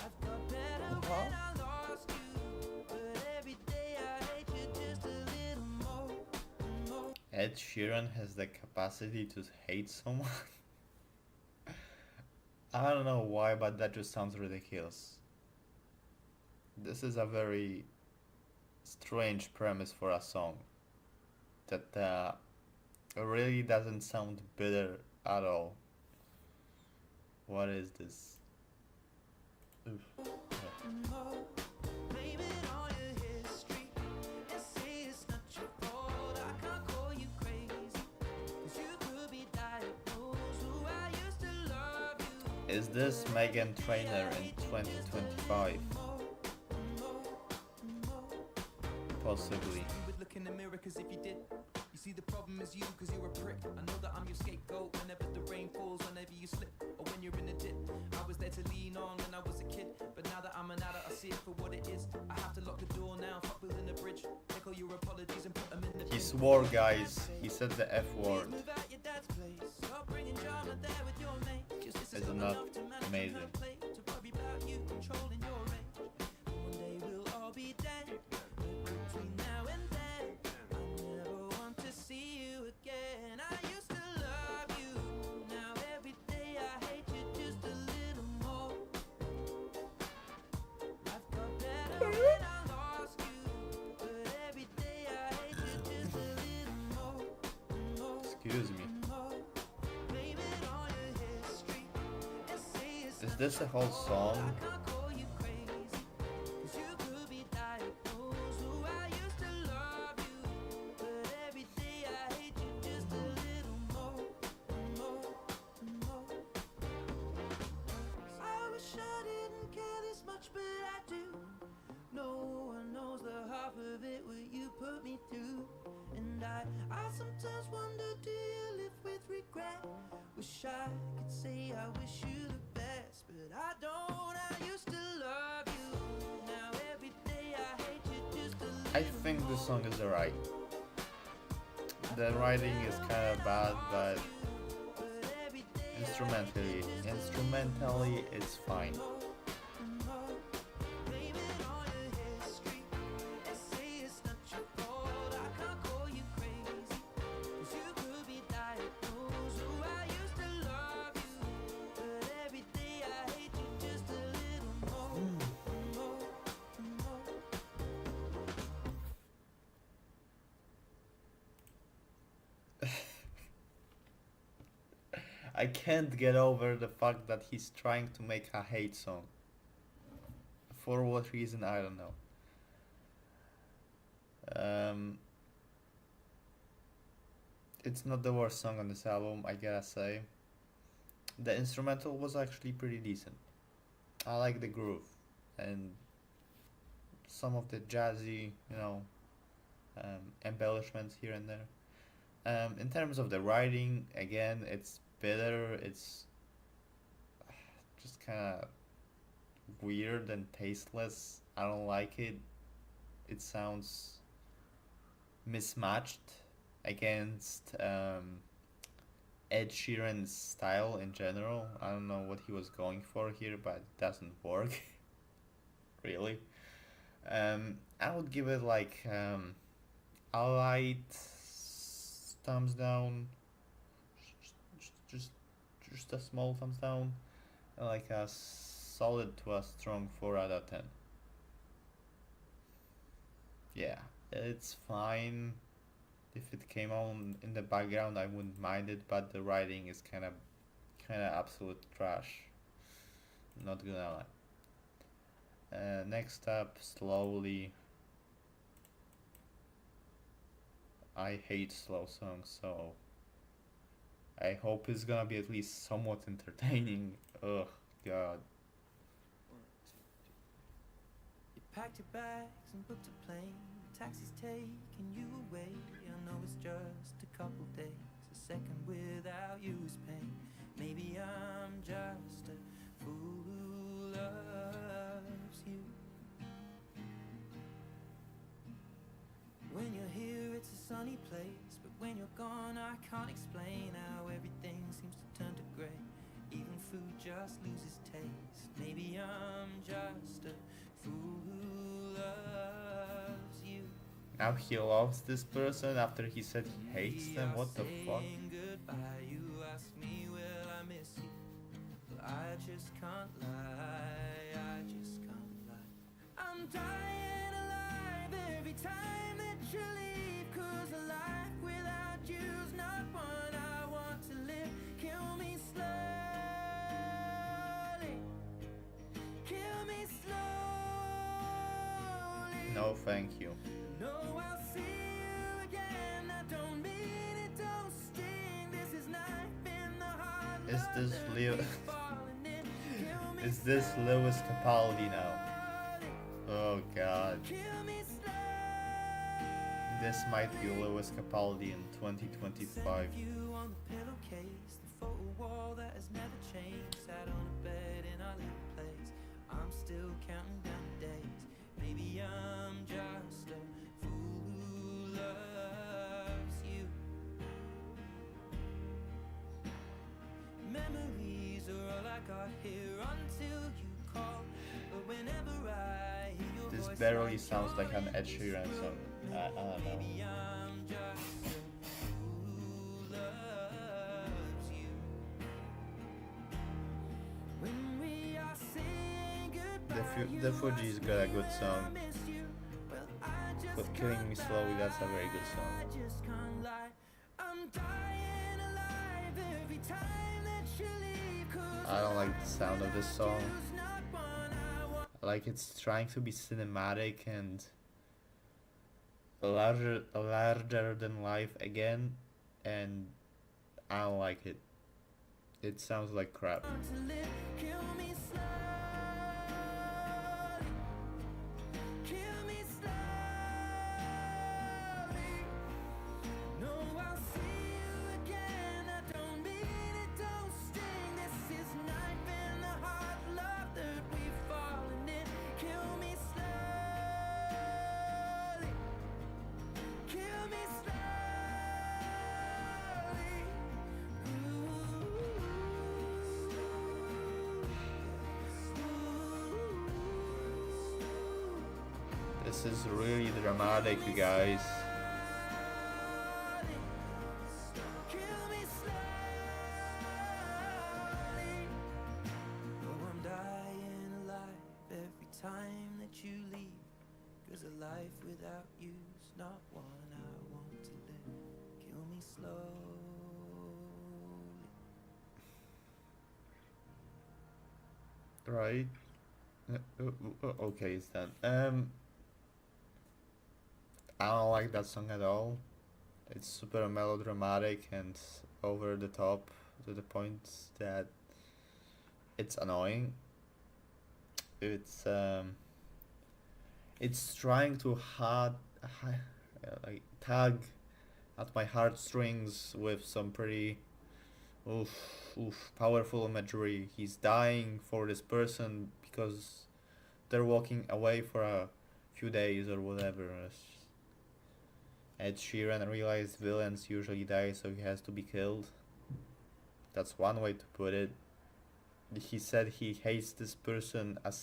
I've got better when I lost you, but every day I hate you just a little more. Ed Sheeran has the capacity to hate someone? I don't know why, but that just sounds ridiculous. This is a very strange premise for a song that really doesn't sound bitter at all. What is this? Oof. Blame it on your history and say it's not your fault. I can't call you crazy, 'cause you could be diagnosed. Who I used to love you. Is this Megan Trainor in 2025? Possibly. You would look in the mirror, 'cause if you did, you see the problem is you, 'cause you're a prick. I know that I'm your scapegoat whenever the rain falls, whenever you slip, or when you're in a dip. I was there to lean on when I was a kid, but now that I'm an adult, I see it for what it is. I have to lock the door now, fuck building a bridge. Take all your apologies and put them in the He bin. swore, guys. He said the F word. Move out your dad's place. Stop bringing drama there with your mate. Just this is Isn't not that enough to manage amazing? her plate, to worry about you controlling your rage. One day we'll all be dead, but between now and then, I never want to see you again. I used to love you. Now every day I hate you just a little more. I've got better when I lost you, but every day I hate you just a little more. Excuse me. Blame it on your history and say it's Is this a whole song? I can't call you crazy, 'cause you could be diagnosed. Who I used to love you, but every day I hate you just a little more. I wish I didn't care this much, but I do. No one knows the half of it what you put me through, and I sometimes wonder, do you live with regret? Wish I could say I wish you the best, but I don't. I used to love you. Now every day I hate you just a little I think this song is alright. The writing is kind of bad, but instrumentally it's fine. I can't get over the fact that he's trying to make a hate song. For what reason, I don't know. Um, it's not the worst song on this album, I gotta say. The instrumental was actually pretty decent. I like the groove and some of the jazzy, embellishments here and there. In terms of the writing, again, it's bitter. It's just kind of weird and tasteless. I don't like it. It sounds mismatched against Ed Sheeran's style in general. I don't know what he was going for here, but it doesn't work. Really. I would give it like a light thumbs down, just just a small thumbs down, like a solid to a strong 4 out of 10. Yeah, it's fine. If it came on in the background, I wouldn't mind it, but the writing is kind of absolute trash. Not gonna lie. Next up, slowly. I hate slow songs, so I hope it's gonna be at least somewhat entertaining. Ugh, God. You packed your bags and booked a plane. Taxi's taking you away. I know it's just a couple days. A second without you is pain. Maybe I'm just a fool who loves you. When you're here, it's a sunny place. But when you're gone, I can't explain how everything seems to turn to grey. Even food just loses taste. Maybe I'm just a fool who loves you. Now he loves this person after he said he hates them? What the fuck? Goodbye, you ask me, will I miss you? Well, I just can't lie, I just can't lie. I'm dying alive every time that you leave. 'Cause a life without you's not one I want to live. Kill me slowly, kill me slowly. No, thank you. No, I'll see you again. I don't mean it, don't sting. This is knife in the heart. Is this love Leo? that we've fallen in. Kill me Is this Lewis Capaldi now? slowly, Oh God. kill me slowly. This might be Lewis Capaldi in 2025. You on the pillowcase, the photo wall that has never changed. Sat on a bed in our little place. I'm still counting down the days. Maybe I'm just a fool who loves you. Memories are all I got here until you call. But whenever I hear your This voice, barely like sounds like an you're Ed Sheeran song. I don't know. maybe I'm just a fool who loves you. When we are saying goodbye, The Fugees got a good song, miss you. Well, I just but Killing Me Slowly, that's a very good I song. just can't lie. I'm dying alive every time that you leave. 'Cause I don't like the sound of this song. you's not one I want. Like it's trying to be cinematic and larger than life again, and I don't like it. It sounds like crap. To live, kill me slowly, kill me slowly. No, I'll see you again. I don't mean it, don't sting. This is knife in the heart, love that we've fallen in. Kill me slowly, kill me slowly. This is really dramatic, you guys. Kill me slowly. Oh, I'm dying alive every time that you leave. 'Cause a life without you's not one I want to live. Kill me slowly. Right. Okay, it's done. I don't like that song at all. It's super melodramatic and over the top to the point that it's annoying. It's trying to like tug at my heartstrings with some pretty powerful imagery. He's dying for this person because they're walking away for a few days or whatever. Ed Sheeran realized villains usually die, so he has to be killed. That's one way to put it. He said he hates this person a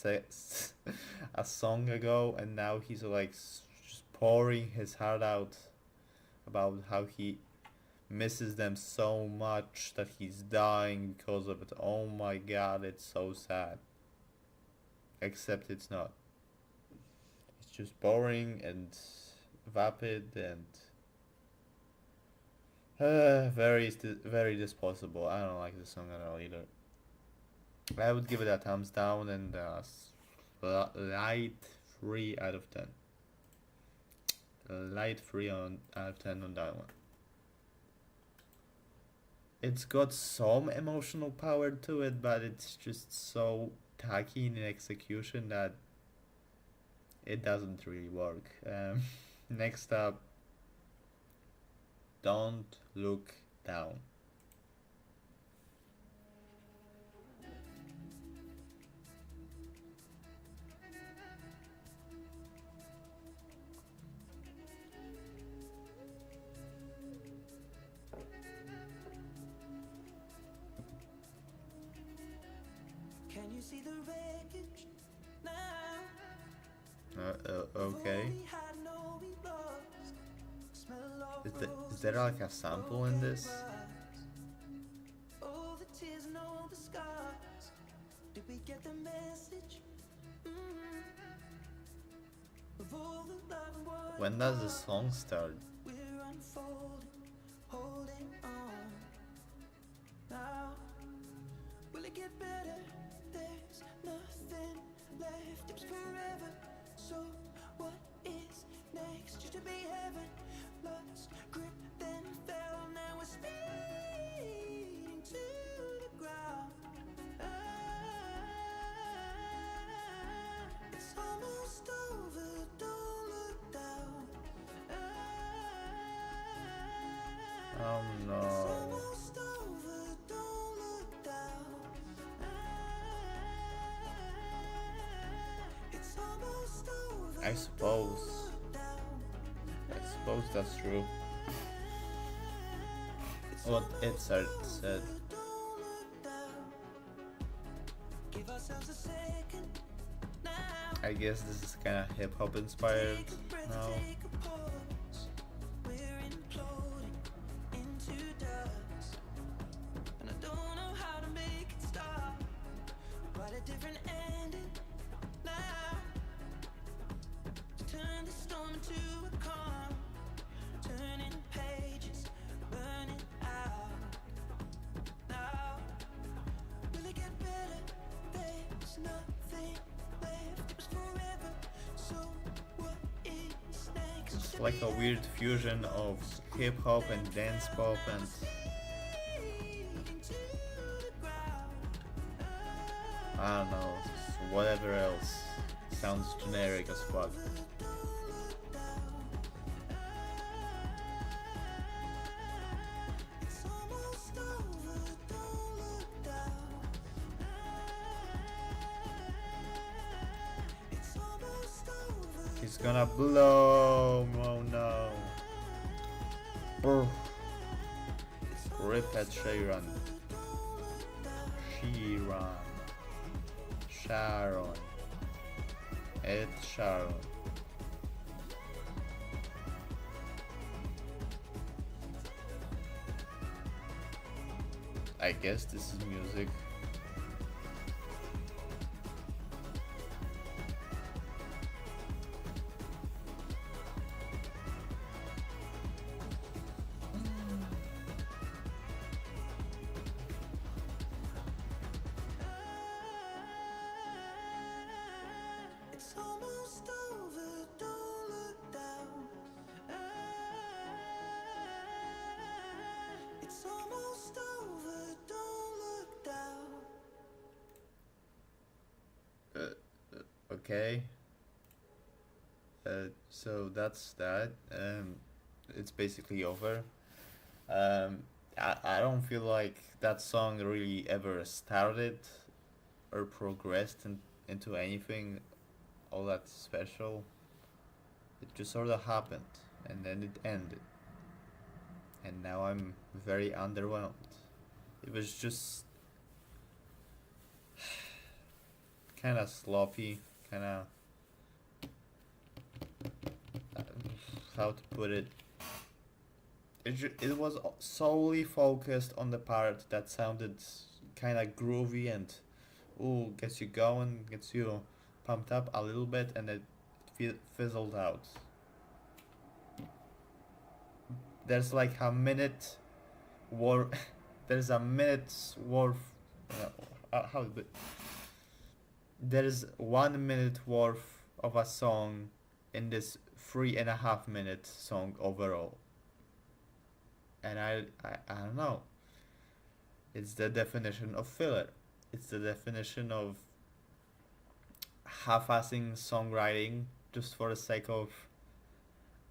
song ago, and now he's like just pouring his heart out about how he misses them so much that he's dying because of it. Oh my god, it's so sad. Except it's not. It's just boring and vapid and very disposable. I don't like the song at all either. I would give it a thumbs down and light 3 out of 10. Light 3 out of 10 on that one. It's got some emotional power to it, but it's just so tacky in execution that it doesn't really work. Next up, Don't Look Down. Can you see the wreckage now? Okay. Is there like a sample in this? All the tears and all the scars. Did we get the message? Of all the love and what When does the song start? we're unfolding, holding on. Now, will it get better? There's nothing left. It was forever. So what is next? Used to be heaven. Lost grip, then fell. Now we're speeding to the ground. It's almost over. Don't look down. Oh It's no. almost over. Don't look down. It's almost over. I suppose that's true. What it said. Give ourselves a second now. I guess this is kind of hip hop inspired Take a breath, now. take a pause. We're imploding into dust, and I don't know how to make it stop. Quite a different ending now. To turn the storm into a calm, turning pages, burning out. Now, will it get better? There's nothing left. It was forever. So what is next? It's like a weird fusion of hip hop and dance pop and I don't know, whatever else. Sounds generic as fuck. He's gonna blow. Oh no. Brr. Rip Ed Sheeran. Sharon. Ed Sharon. I guess this is music. It's almost over, don't look down. It's almost over, don't look down. Okay. So that's that. It's basically over. I don't feel like that song really ever started or progressed into anything all that special. It just sort of happened and then it ended. And now I'm very underwhelmed. It was just kind of sloppy, kind of. How to put it? It was solely focused on the part that sounded kind of groovy and ooh, gets you going, gets you pumped up a little bit, and it fizzled out. There's like a minute war. There's a minute's worth. How? There's 1 minute worth of a song in this 3.5 minute song overall. And I don't know. It's the definition of filler. It's the definition of half-assing songwriting just for the sake of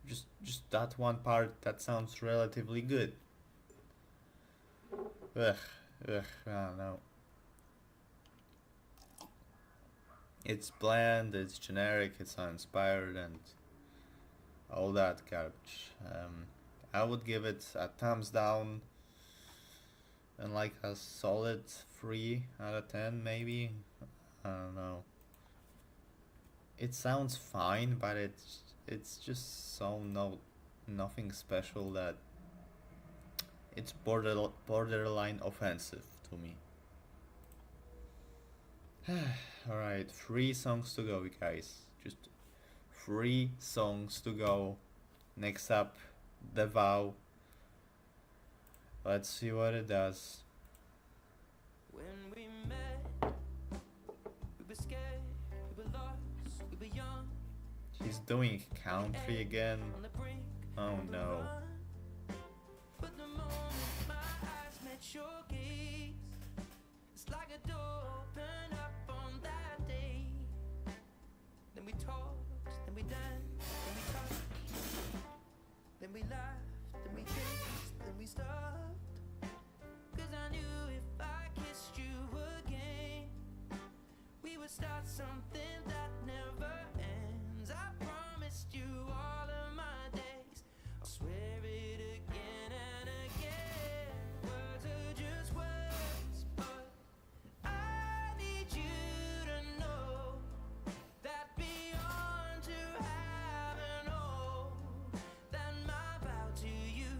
just that one part that sounds relatively good. Ugh, I don't know. It's bland, it's generic, it's uninspired, and all that garbage. I would give it a thumbs down and like a solid 3 out of 10 maybe. I don't know. It sounds fine, but it's just so nothing special that it's borderline offensive to me. Alright, 3 songs to go, guys. Just 3 songs to go. Next up, The Vow. Let's see what it does. When we met, we were scared, we were lost, we were young. He's doing country again. On the brink, Oh no. but the moment my eyes met your gaze, it's like a door opened up on that day. Then we talked, then we danced, then we touched, then we laughed, then we kissed, then we stopped. 'Cause I knew if I kissed you again, we would start something that never ends. I promised you all of my days, I'll swear it again and again. Words are just words, but I need you to know that beyond to have and all, that my vow to you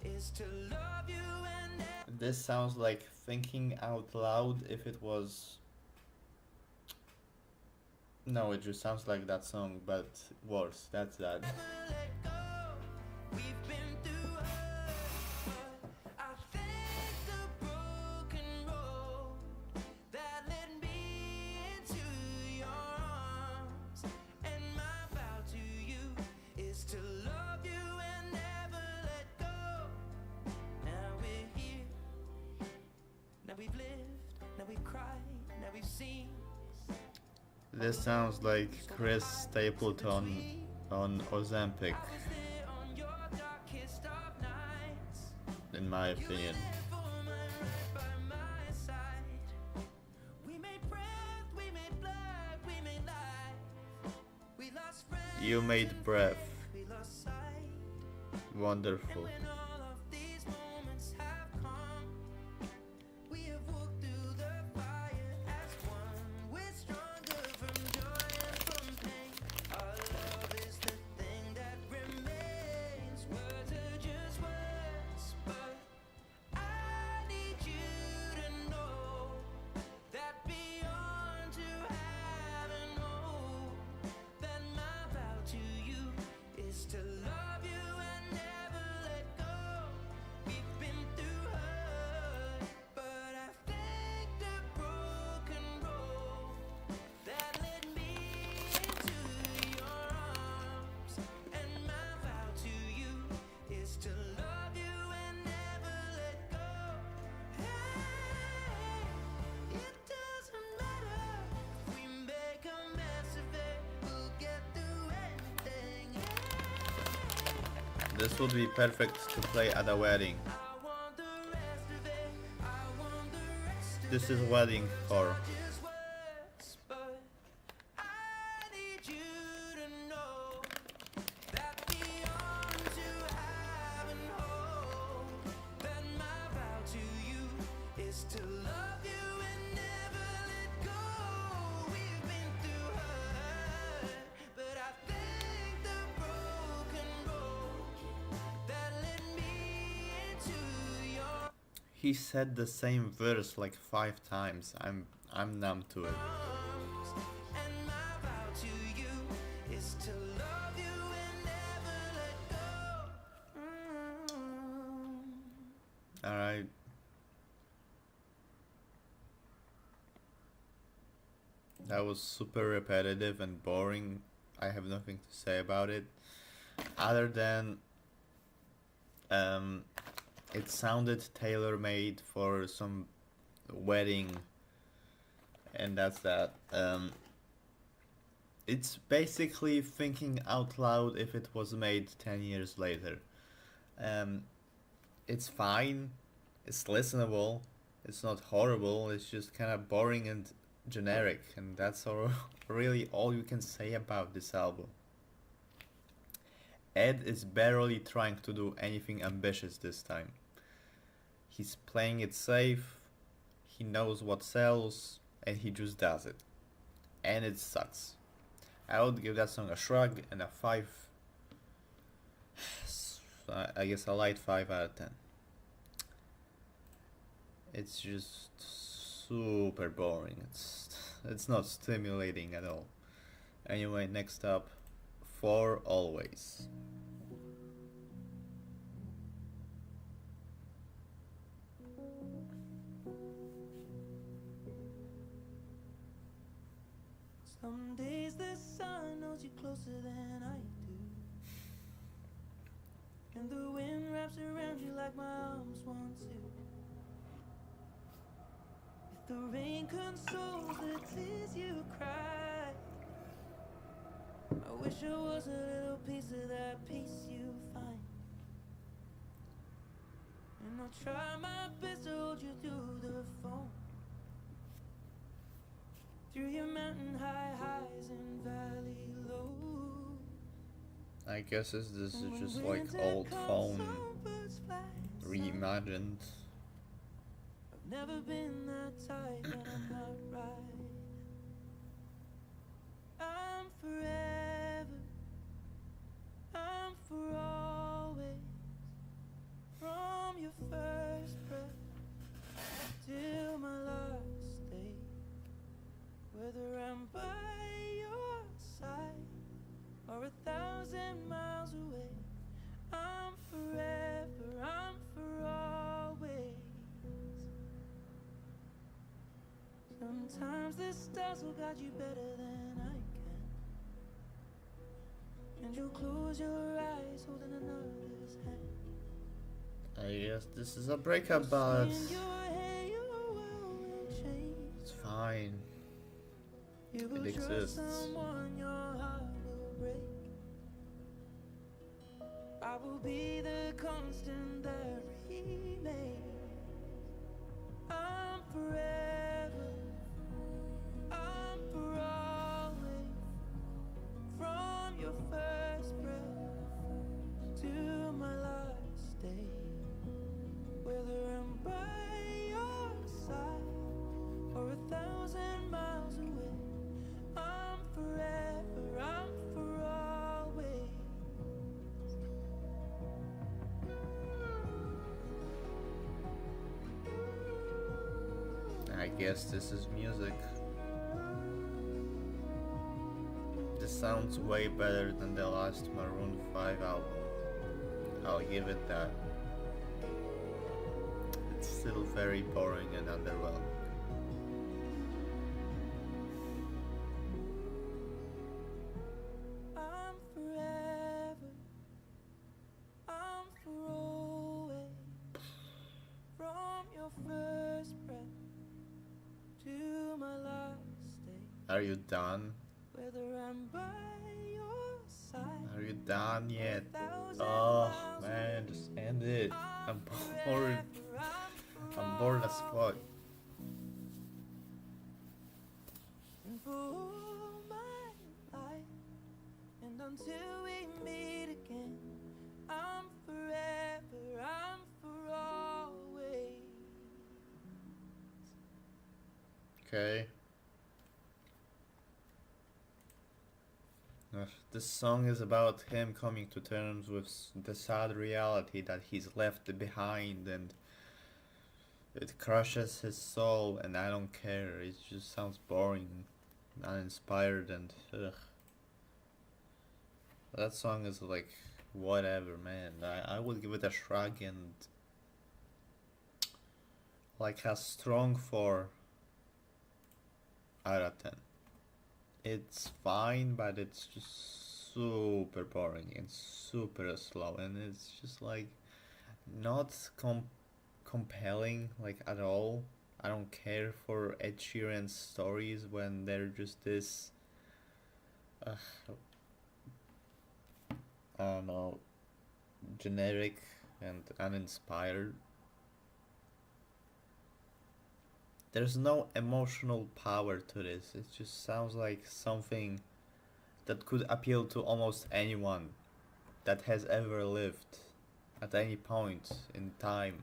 is to love you and never. This sounds like thinking out loud if it was. No, it just sounds like that song, but worse. That's that. Let go. We've been through hurt, but I thank the broken road that led me into your arms. And my vow to you is to love you and never let go. Now we're here, now we've lived, now we've cried, now we've seen. This sounds like Chris Stapleton on Ozempic, Was there on your darkest of nights? in my You were opinion. there for my right by my side. We made breath, we made blood, we made life. We lost friends, You made and breath. we lost sight. Wonderful. When all of these moments have come, we have walked through the fire as one. We're stronger from joy and from pain. Our love is the thing that remains. Words are just words, but I need you This would be perfect to play at a wedding. This is wedding core. He said the same verse like 5 times. I'm numb to it. Alright. That was super repetitive and boring. I have nothing to say about it. Other than it sounded tailor-made for some wedding, and that's that. It's basically thinking out loud if it was made 10 years later. It's fine, it's listenable, it's not horrible, it's just kind of boring and generic, and that's really all you can say about this album. Ed is barely trying to do anything ambitious this time. He's playing it safe, he knows what sells, and he just does it. And it sucks. I would give that song a shrug and a 5. I guess a light 5 out of 10. It's just super boring. It's not stimulating at all. Anyway, next up, For Always. Some days the sun knows you closer than I do, and the wind wraps around you like my arms want to. If the rain consoles the tears you cry, I wish I was a little piece of that peace you find. And I'll try my best to hold you through the phone, through your mountain high highs and valley lows. I guess this is just like old phone reimagined. I've never been that type, and I'm not right. I'm forever, I'm for always, from your first breath till my last day. Whether I'm by your side or 1,000 miles away, I'm forever, I'm for always. Sometimes the stars will guide you better than I can, and you'll close your eyes holding another's hand. I guess this is a breakup, but it's fine. It exists. I will be the constant that remains. I'm forever, I'm for always, from your first breath to my last day. Whether I'm by your side or 1,000 miles away, I'm forever, I'm for always. I guess this is music. This sounds way better than the last Maroon 5 album. I'll give it that. It's still very boring and underwhelming. I'm forever, I'm for always, from your first breath to my last day. Are you done? Whether I'm by your side Are you done yet. Oh man, just end it. I'm bored. I'm bored as fuck. And for all my life, and until we meet again, I'm forever, I'm for always. Okay. This song is about him coming to terms with the sad reality that he's left behind, and it crushes his soul, and I don't care. It just sounds boring, uninspired, and ugh. That song is like whatever, man. I would give it a shrug and like a strong 4 out of 10. It's fine, but it's just super boring and super slow, and it's just like not compelling like at all. I don't care for Ed Sheeran's stories when they're just this uh, I don't know, generic and uninspired. There's no emotional power to this. It just sounds like something that could appeal to almost anyone that has ever lived at any point in time.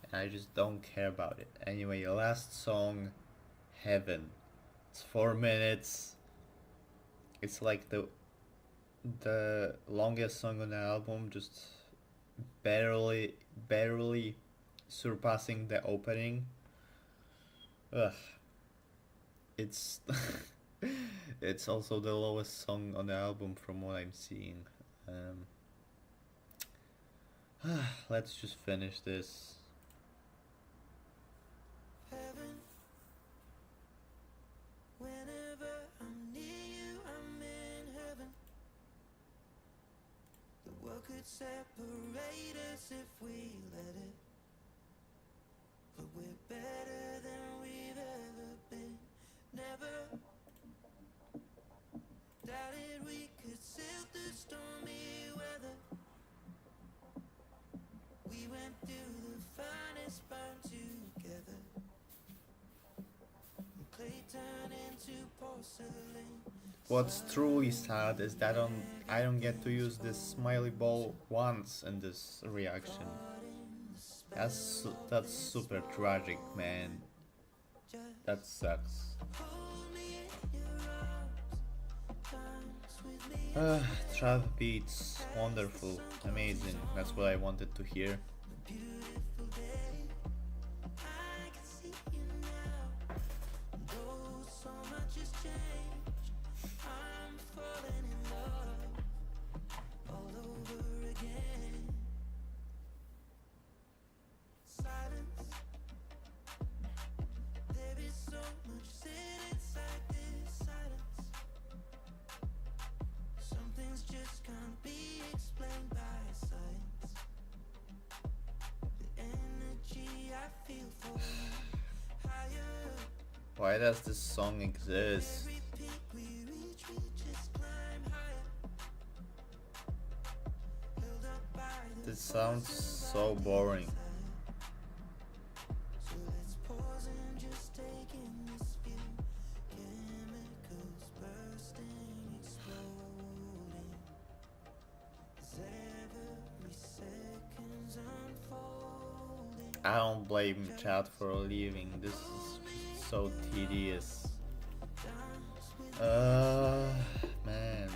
And I just don't care about it. Anyway, last song, Heaven. It's 4 minutes. It's like the longest song on the album, just barely surpassing the opening. Ugh. It's it's also the lowest song on the album from what I'm seeing. Let's just finish this. Heaven, whenever I'm near you, I'm in heaven. The world could separate us if we let it, but we're better than we've ever been. Never doubted we could sail through stormy weather. We went through the finest burn together. Clay turned into porcelain. What's truly sad is that I don't get to use this smiley ball once in this reaction. That's super tragic, man. That sucks. Trap beats, wonderful, amazing. That's what I wanted to hear. Why does this song exist? This sounds so boring. I don't blame chat for leaving. This is just so tedious. Man.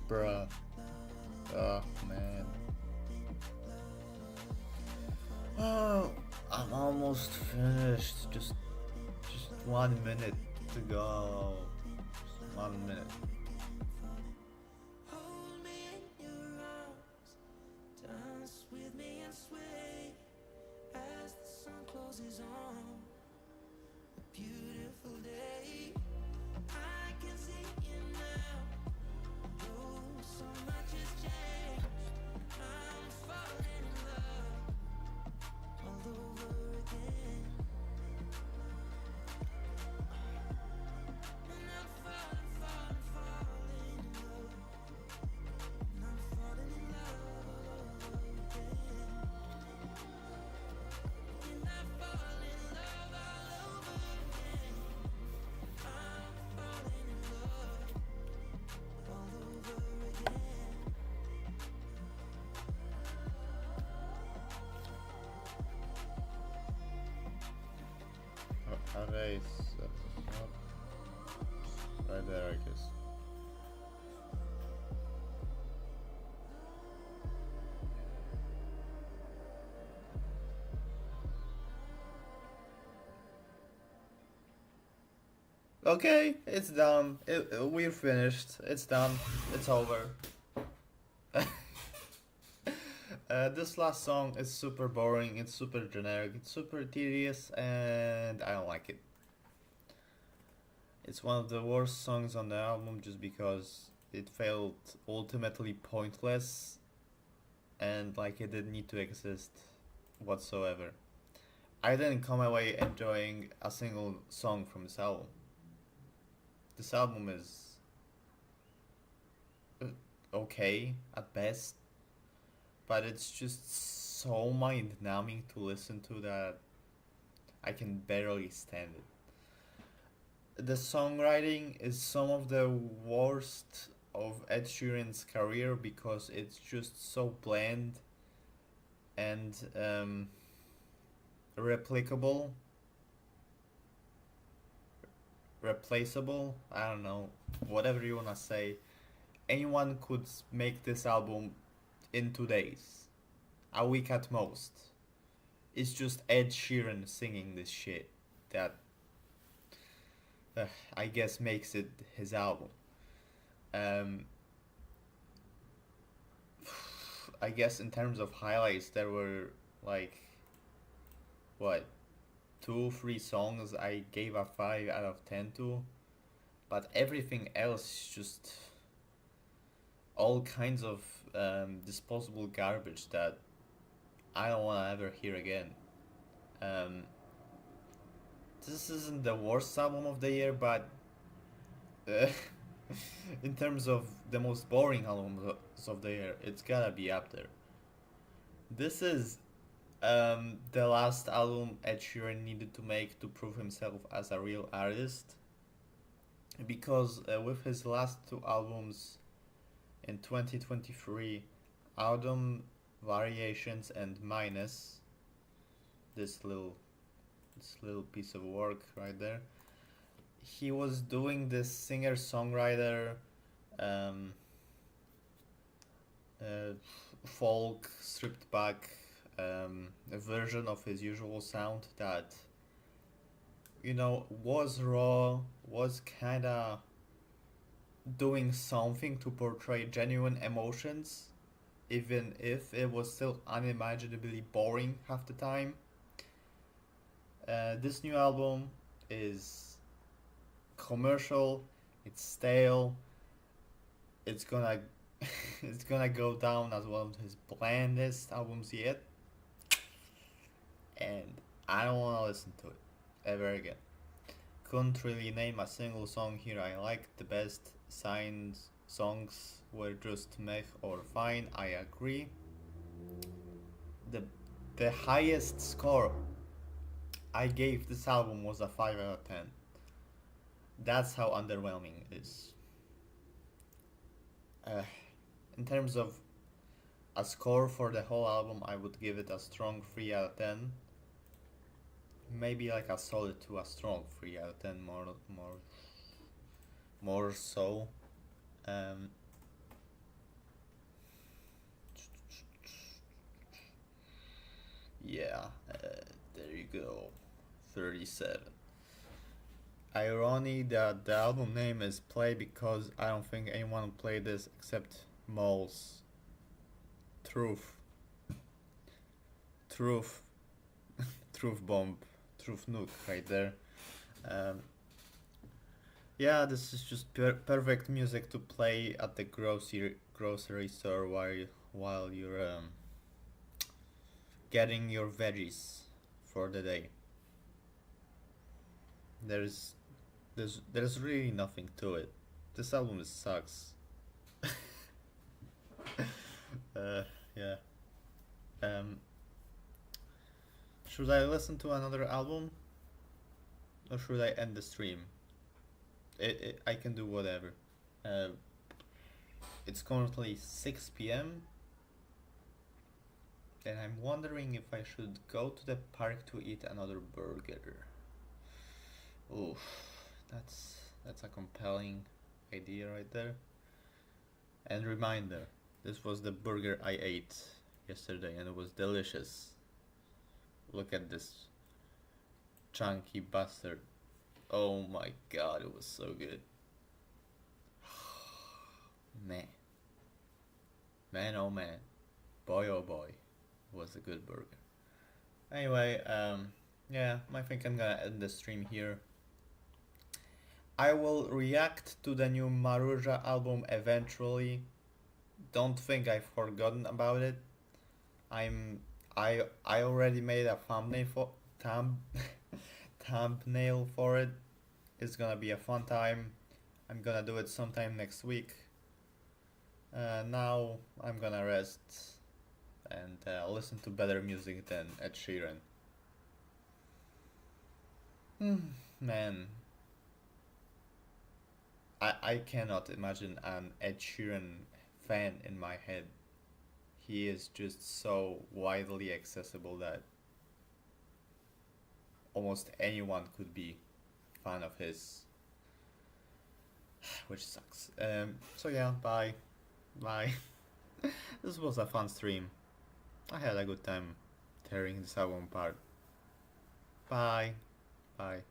Bruh. Oh man. Oh, I'm almost finished. Just 1 minute to go. Just 1 minute. Hold me in your arms, dance with me and sway. roses on a beautiful day. I can see you now. Oh, so much has changed. I'm falling in love all over again. And I'm falling, falling, falling in love. And I'm falling in love all over again. And I fall in love all over again. I'm falling in love all over again. How they right there, I guess. Okay, it's done. We're finished. It's done. It's over. This last song is super boring. It's super generic. It's super tedious, and I don't like it. It's one of the worst songs on the album just because it felt ultimately pointless and like it didn't need to exist whatsoever. I didn't come away enjoying a single song from this album. This album is okay at best, but it's just so mind numbing to listen to that I can barely stand it. The songwriting is some of the worst of Ed Sheeran's career because it's just so bland and replicable, replaceable. I don't know, whatever you wanna say. Anyone could make this album in 2 days, a week at most. It's just Ed Sheeran singing this shit that I guess makes it his album. Um, I guess in terms of highlights, there were like what 2 3 songs I gave a 5 out of 10 to, but everything else is just all kinds of disposable garbage that I don't want to ever hear again. Um, this isn't the worst album of the year, but uh, in terms of the most boring albums of the year, it's gotta be up there. This is the last album Ed Sheeran needed to make to prove himself as a real artist, because with his last 2 albums in 2023, Autumn Variations and Minus, this little piece of work right there, he was doing this singer songwriter um, uh, folk stripped back a version of his usual sound that was raw, was kind of doing something to portray genuine emotions, even if it was still unimaginably boring half the time. This new album is commercial, it's stale, it's gonna it's gonna go down as one of his blandest albums yet, and I don't wanna listen to it ever again. Couldn't really name a single song here I liked. The best signed songs were just meh or fine, I agree. The the highest score I gave this album was a 5 out of 10. That's how underwhelming it is. Uh, in terms of a score for the whole album, I would give it a strong 3 out of 10. Maybe like a solid to a strong 3 out of 10, more so. Um, yeah, there you go. 37. Irony that the album name is Play because I don't think anyone will play this except moles. Truth. Truth. truth bomb, truth nuke right there. Um, yeah, this is just perfect music to play at the grocery store while you're getting your veggies for the day. There's there's really nothing to it. This album sucks. uh, yeah. Um, should I listen to another album or should I end the stream? I can do whatever. Uh, it's currently 6 p.m. and I'm wondering if I should go to the park to eat another burger. Oof, that's a compelling idea right there. And reminder, this was the burger I ate yesterday and it was delicious. Look at this chunky bastard. Oh my god, it was so good. Man. Man oh man. Boy oh boy. It was a good burger. Anyway, yeah, I think I'm gonna end the stream here. I will react to the new Maruja album eventually. Don't think I've forgotten about it. I already made a thumbnail for it. It's gonna be a fun time. I'm gonna do it sometime next week. Now I'm gonna rest and listen to better music than Ed Sheeran. Man, I cannot imagine an Ed Sheeran fan in my head. He is just so widely accessible that almost anyone could be fan of his, which sucks. So yeah, bye. Bye. This was a fun stream. I had a good time tearing this album apart. Bye. Bye.